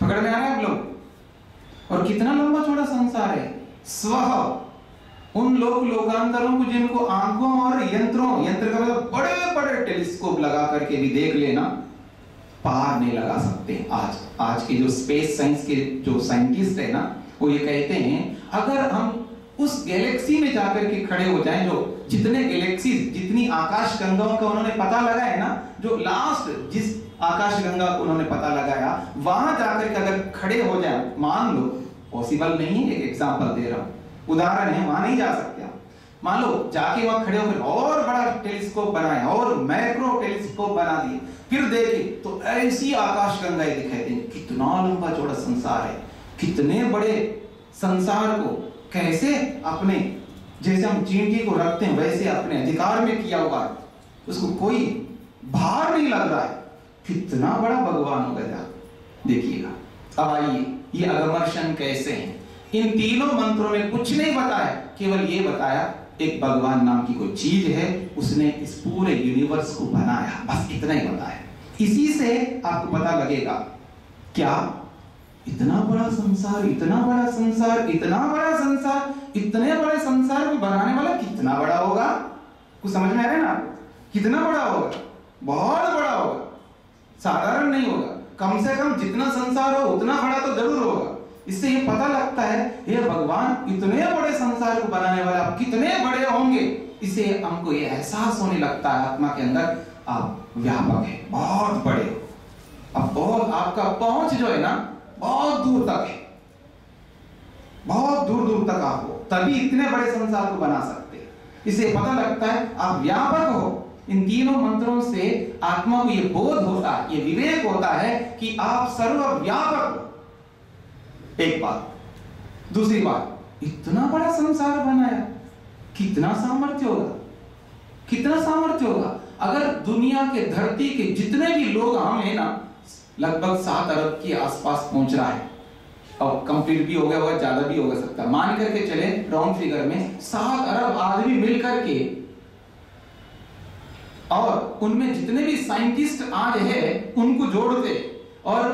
पकड़ में आ रहे हैं आप लोग? और कितना लंबा चौड़ा संसार है। स्व उन लोकांतरों को जिनको आंखों और यंत्र का मतलब बड़े बड़े टेलीस्कोप लगा करके भी देख लेना, पार नहीं लगा सकते। आज के जो स्पेस साइंस के जो साइंटिस्ट है ना, वो ये कहते हैं अगर हम उस गैलेक्सी में जाकर के खड़े हो जाएं, जो जितने गैलेक्सी, जितनी आकाश गंगाओं का उन्होंने पता लगाया ना, जो लास्ट जिस आकाश गंगा को उन्होंने पता लगाया, वहां जाकर के अगर खड़े हो जाए, मान लो पॉसिबल नहीं है, एक एग्जांपल दे रहा हूं, उदाहरण है, वहां नहीं जा सकते। मान लो जाके वहां खड़े होकर और बड़ा टेलीस्कोप बनाया और मैक्रो टेलीस्कोप बना दिए, फिर देखे तो ऐसी आकाश गंगाएं दिखाई देंगी। कितना लंबा चौड़ा संसार है, कितने बड़े संसार को कैसे अपने, जैसे हम चींटी को रखते हैं वैसे अपने अधिकार में किया हुआ है, उसको कोई भार नहीं लग रहा है। कितना बड़ा भगवान होगा, देखिएगा। अब आइए, ये अगमर्शन कैसे है? इन तीनों मंत्रों में कुछ नहीं बताया, केवल ये बताया एक भगवान नाम की कोई चीज है, उसने इस पूरे यूनिवर्स को बनाया, बस इतना ही बताया। इसी से आपको पता लगेगा क्या इतना बड़ा संसार, इतना बड़ा संसार, इतना बड़ा संसार, इतने बड़े संसार को बनाने वाला कितना बड़ा होगा। कुछ समझ में आ रहा है ना? कितना बड़ा होगा? बहुत बड़ा होगा, साधारण नहीं होगा। कम से कम जितना संसार हो उतना बड़ा तो जरूर होगा। इससे ये पता लगता है ये भगवान इतने बड़े संसार को बनाने वाले आप कितने बड़े होंगे। इससे हमको ये एहसास होने लगता है आत्मा के अंदर, आप व्यापक है, बहुत बड़े हो। अब बहुत आपका पहुंच जो है ना बहुत दूर तक है, बहुत दूर दूर तक आप हो, तभी इतने बड़े संसार को बना सकते हैं। इससे पता लगता है आप व्यापक हो। इन तीनों मंत्रों से आत्मा को ये बोध होता है, ये विवेक होता है कि आप सर्वव्यापक हो। एक बात। दूसरी बात, इतना बड़ा संसार बनाया, कितना सामर्थ्य होगा, कितना सामर्थ्य होगा। अगर दुनिया के धरती के जितने भी लोग हम हैं ना, लगभग 7 अरब के आसपास पहुंच रहा है, और कंप्लीट भी हो गया होगा, ज्यादा भी हो सकता है, मान करके चले राउंड फिगर में 7 अरब आदमी मिलकर के, और उनमें जितने भी साइंटिस्ट आज है उनको जोड़ते, और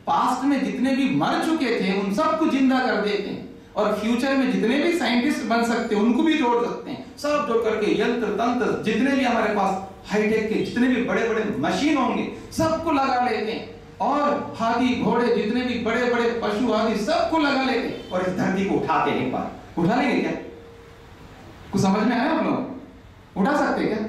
पास्ट में जितने भी मर चुके थे उन सबको जिंदा कर देते हैं, और फ्यूचर में जितने भी साइंटिस्ट बन सकते हैं उनको भी जोड़ सकते हैं। सब जोड़ करके यंत्र तंत्र जितने भी हमारे पास हाईटेक के जितने भी बड़े बड़े मशीन होंगे सबको लगा लेते हैं, और हाथी घोड़े जितने भी बड़े बड़े पशु आदि सबको लगा लेते हैं, और इस धरती को उठाते हैं। एक बार उठा लेंगे क्या? कुछ समझ में आया? हम लोग उठा सकते क्या?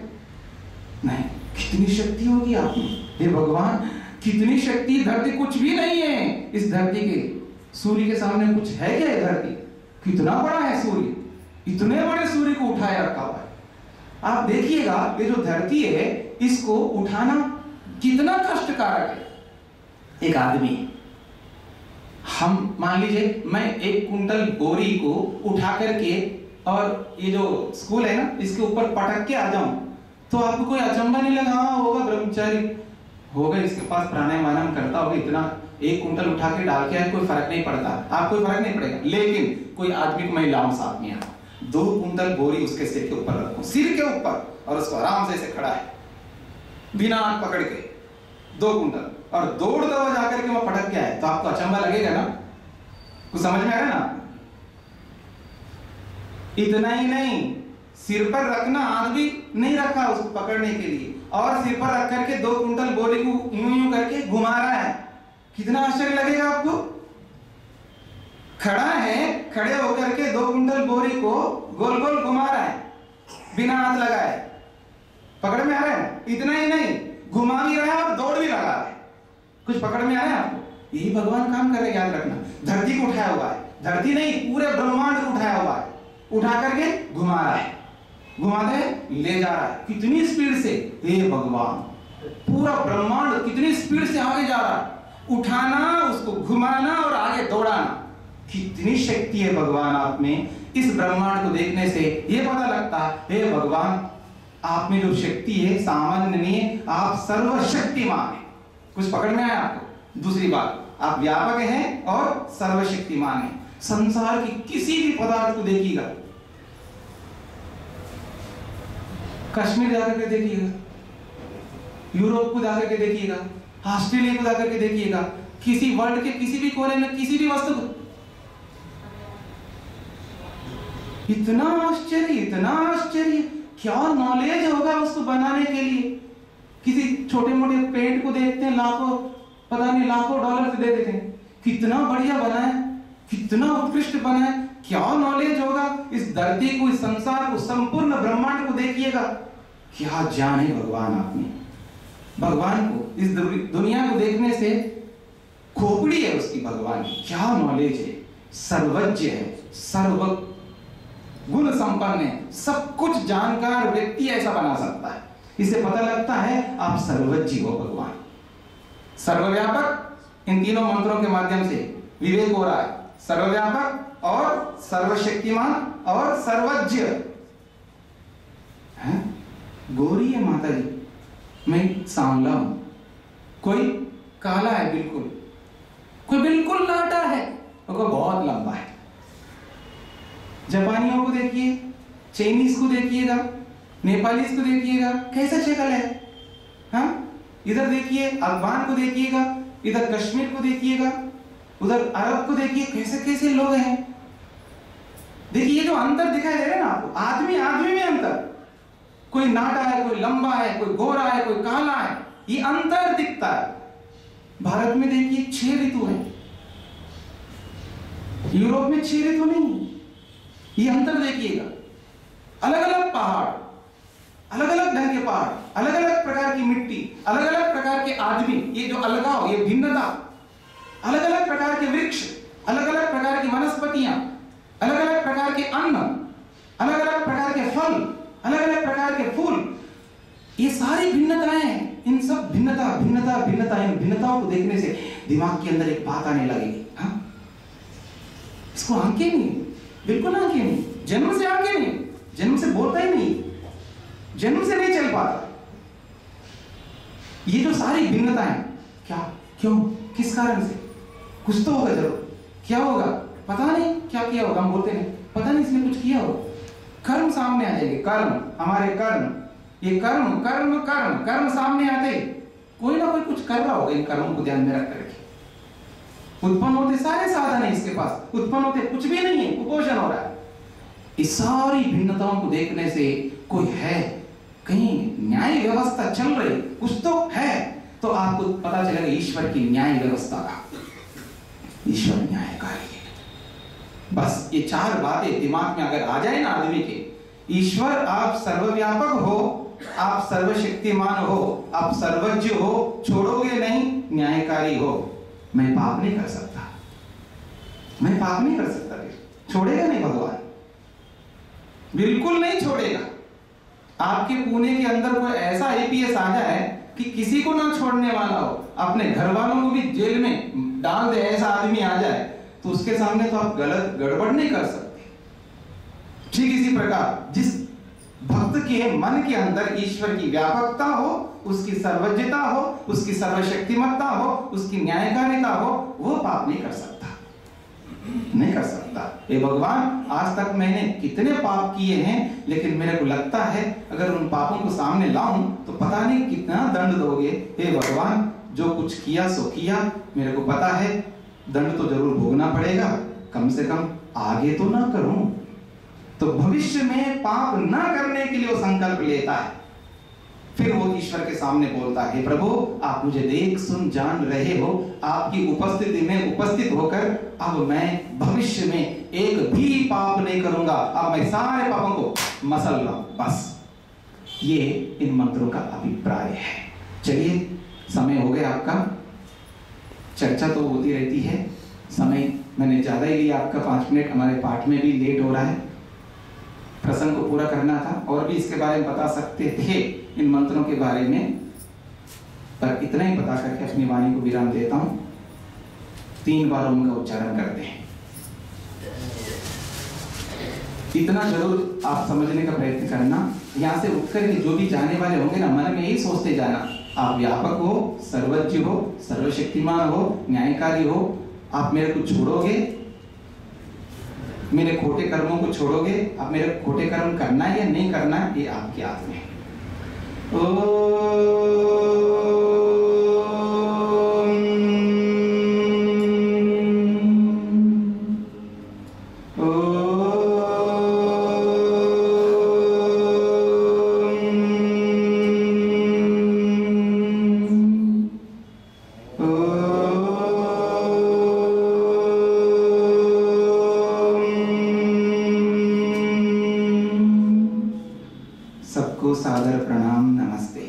नहीं। कितनी शक्ति होगी आप में, हे भगवान, कितनी शक्ति। धरती कुछ भी नहीं है इस धरती के, सूर्य के सामने कुछ है क्या? धरती कितना बड़ा है सूर्य, इतने बड़े सूर्य को उठाए रखा हुआ है। आप देखिएगा ये जो धरती है इसको उठाना कितना कष्टकारक है। एक आदमी, हम मान लीजिए मैं 1 कुंटल बोरी को उठा करके और ये जो स्कूल है ना इसके ऊपर पटक के आ जाऊं, तो आपको कोई अचंभा नहीं लगा? होगा ब्रह्मचारी होगा, इसके पास प्राणायाम वायाम करता होगा, इतना 1 कुंटल उठा के डाल के आए, कोई फर्क नहीं पड़ता, आप कोई फर्क नहीं पड़ेगा। लेकिन कोई आदमी को मैं लाऊं साथ में, 2 कुंटल बोरी उसके सिर के ऊपर रखूं, सिर के ऊपर, और उसको आराम से ऐसे खड़ा है बिना हाथ पकड़ के 2 कुंटल, और दौड़ दौड़ जाकर के वो पटक के आए, तो आपको अचंभा लगेगा ना? कुछ समझ में आ रहा है ना? इतना ही नहीं, सिर पर रखना हाथ भी नहीं रखा उसको पकड़ने के लिए, और सिर पर रख करके 2 कुंटल बोरी को यूं करके घुमा रहा है। कितना आश्चर्य लगेगा आपको? खड़ा है, खड़े होकर के 2 कुंटल बोरी को गोल गोल घुमा रहा है बिना हाथ लगाए। पकड़ में आ रहा है? इतना ही नहीं, घुमा भी रहा है और दौड़ भी लगा है। कुछ पकड़ में आया आपको? यही भगवान काम कर रहे हैं, याद रखना। धरती को उठाया हुआ है, धरती नहीं पूरे ब्रह्मांड को उठाया हुआ है, उठा करके घुमा रहा है, घुमाते ले जा रहा है। कितनी स्पीड से, हे भगवान, पूरा ब्रह्मांड कितनी स्पीड से आगे जा रहा है। उठाना, उसको घुमाना और आगे दौड़ाना, कितनी शक्ति है भगवान आप में। इस ब्रह्मांड को देखने से यह पता लगता है, हे भगवान, आप में जो शक्ति है सामान्य नहीं है, आप सर्वशक्तिमान है। कुछ पकड़ में आया आपको? दूसरी बात, आप व्यापक हैं और सर्वशक्तिमान हैं। संसार की किसी भी पदार्थ को देखिएगा, कश्मीर जाकर के देखिएगा, यूरोप को जाकर के देखिएगा, ऑस्ट्रेलिया को जाकर के देखिएगा, किसी वर्ल्ड के किसी भी कोने में किसी भी वस्तु को, इतना आश्चर्य, इतना आश्चर्य, क्या नॉलेज होगा उसको बनाने के लिए। किसी छोटे मोटे पेंट को देखते हैं, लाखों, पता नहीं लाखों डॉलर दे देते हैं, कितना बढ़िया बना है, कितना उत्कृष्ट बना है, क्या नॉलेज होगा। इस धरती को, इस संसार को, संपूर्ण ब्रह्मांड को देखिएगा, क्या ज्ञान है भगवान आप में। भगवान को, इस दुनिया को देखने से खोपड़ी है उसकी भगवान की, क्या नॉलेज है, सर्वज्ञ है, सर्व गुण संपन्न है, सब कुछ जानकार व्यक्ति ऐसा बना सकता है। इससे पता लगता है आप सर्वज्ञ हो भगवान। सर्वव्यापक, इन तीनों मंत्रों के माध्यम से विवेक हो रहा है, सर्वव्यापक और सर्वशक्तिमान और सर्वज्ञ है। गोरी है माता जी, मैं सांवला हूं, कोई काला है बिल्कुल, कोई बिल्कुल लाटा है और कोई बहुत लंबा है। जापानियों को देखिए, चाइनीज को देखिएगा, नेपालीज को देखिएगा, कैसा शक्ल है। हाँ, इधर देखिए अफगान को देखिएगा, इधर कश्मीर को देखिएगा, उधर अरब को देखिए, कैसे कैसे लोग हैं। देखिए ये जो अंतर दिखाई दे रहा है ना आपको, आदमी आदमी में अंतर, कोई नाटा है, कोई लंबा है, कोई गोरा है, कोई काला है, ये अंतर दिखता है। भारत में देखिए 6 ऋतु है, यूरोप में 6 ऋतु नहीं। ये अंतर देखिएगा, अलग अलग पहाड़, अलग अलग ढंग के पहाड़, अलग अलग प्रकार की मिट्टी, अलग अलग प्रकार के आदमी, ये जो अलगाव, ये भिन्नता, अलग अलग प्रकार के वृक्ष, अलग अलग प्रकार की वनस्पतियां, अलग अलग प्रकार के अन्न, अलग अलग प्रकार के फल, अलग अलग प्रकार के फूल, ये सारी भिन्नताएं हैं। इन सब भिन्नता भिन्नता भिन्नता, इन भिन्नताओं को देखने से दिमाग के अंदर एक बात आने लगेगी, हाँ, इसको आंखें नहीं, बिल्कुल आंखें नहीं, जन्म से आंखें नहीं, जन्म से बोलता ही नहीं, जन्म से नहीं चल पाता। ये जो सारी भिन्नताएं, क्या, क्यों, किस कारण से, कुछ तो होगा जरूर। क्या होगा पता नहीं, क्या किया होगा, हम बोलते नहीं, पता नहीं इसने कुछ किया होगा। कर्म सामने आ जाएंगे, कर्म, हमारे कर्म, ये कर्म कर्म कर्म कर्म सामने आते, कोई ना कोई कुछ कर रहा होगा। इन कर्मों को ध्यान में रख करके उत्पन्न होते सारे साधन है इसके पास, उत्पन्न होते कुछ भी नहीं है, कुपोषण हो रहा है। इस सारी भिन्नताओं को देखने से कोई है, कहीं न्याय व्यवस्था चल रही, कुछ तो है, तो आपको पता चलेगा ईश्वर की न्याय व्यवस्था का, ईश्वर न्यायकारी है। बस ये 4 बातें दिमाग में अगर आ जाए ना आदमी के, ईश्वर आप सर्वव्यापक हो, आप सर्वशक्तिमान हो, आप सर्वज्ञ हो, छोड़ोगे नहीं, न्यायकारी हो। मैं पाप नहीं कर सकता, मैं पाप नहीं कर सकता, छोड़ेगा नहीं भगवान, बिल्कुल नहीं छोड़ेगा। आपके पुणे के अंदर कोई ऐसा आईपीएस आ जाए कि किसी को ना छोड़ने वाला हो, अपने घर वालों को भी जेल में डाल दे, ऐसा आदमी आ जाए, तो उसके सामने तो आप गलत गड़बड़ नहीं कर सकते। ठीक इसी प्रकार जिस भक्त के मन के अंदर ईश्वर की व्यापकता हो, उसकी सर्वज्ञता हो, उसकी सर्वशक्तिमत्ता हो, उसकी न्यायकारिता हो, वो पाप नहीं कर सकता, नहीं कर सकता। ये भगवान, आज तक मैंने कितने पाप किए हैं, लेकिन मेरे को लगता है अगर उन पापों को सामने लाऊं तो पता नहीं कितना दंड दोगे। हे भगवान, जो कुछ किया सो किया, मेरे को पता है दंड तो जरूर भोगना पड़ेगा, कम से कम आगे तो ना करूं। तो भविष्य में पाप ना करने के लिए वो संकल्प लेता है, फिर वो ईश्वर के सामने बोलता है, प्रभु आप मुझे देख सुन जान रहे हो, आपकी उपस्थिति में उपस्थित होकर अब मैं भविष्य में एक भी पाप नहीं करूंगा, अब मैं सारे पापों को मसल रहा हूं। बस ये इन मंत्रों का अभिप्राय है। चलिए, समय हो गया आपका। चर्चा तो होती रहती है, समय मैंने ज़्यादा ही लिया आपका, 5 मिनट। हमारे पाठ में भी लेट हो रहा है, प्रसंग को पूरा करना था। और भी इसके बारे में बता सकते थे, इन मंत्रों के बारे में, पर इतना ही बता करके अपनी वाणी को विराम देता हूँ। 3 बार उनका उच्चारण करते हैं। इतना जरूर आप समझने का प्रयत्न करना। यहाँ से उठकर के जो भी जाने वाले होंगे ना, मन में यही सोचते जाना, आप व्यापक हो, सर्वज्ञ हो, सर्वशक्तिमान हो, न्यायकारी हो। आप मेरे को छोड़ोगे, मेरे खोटे कर्मों को छोड़ोगे। आप मेरे खोटे कर्म करना है या नहीं करना है, ये आपके हाथ में है। सबको सादर प्रणाम, नमस्ते।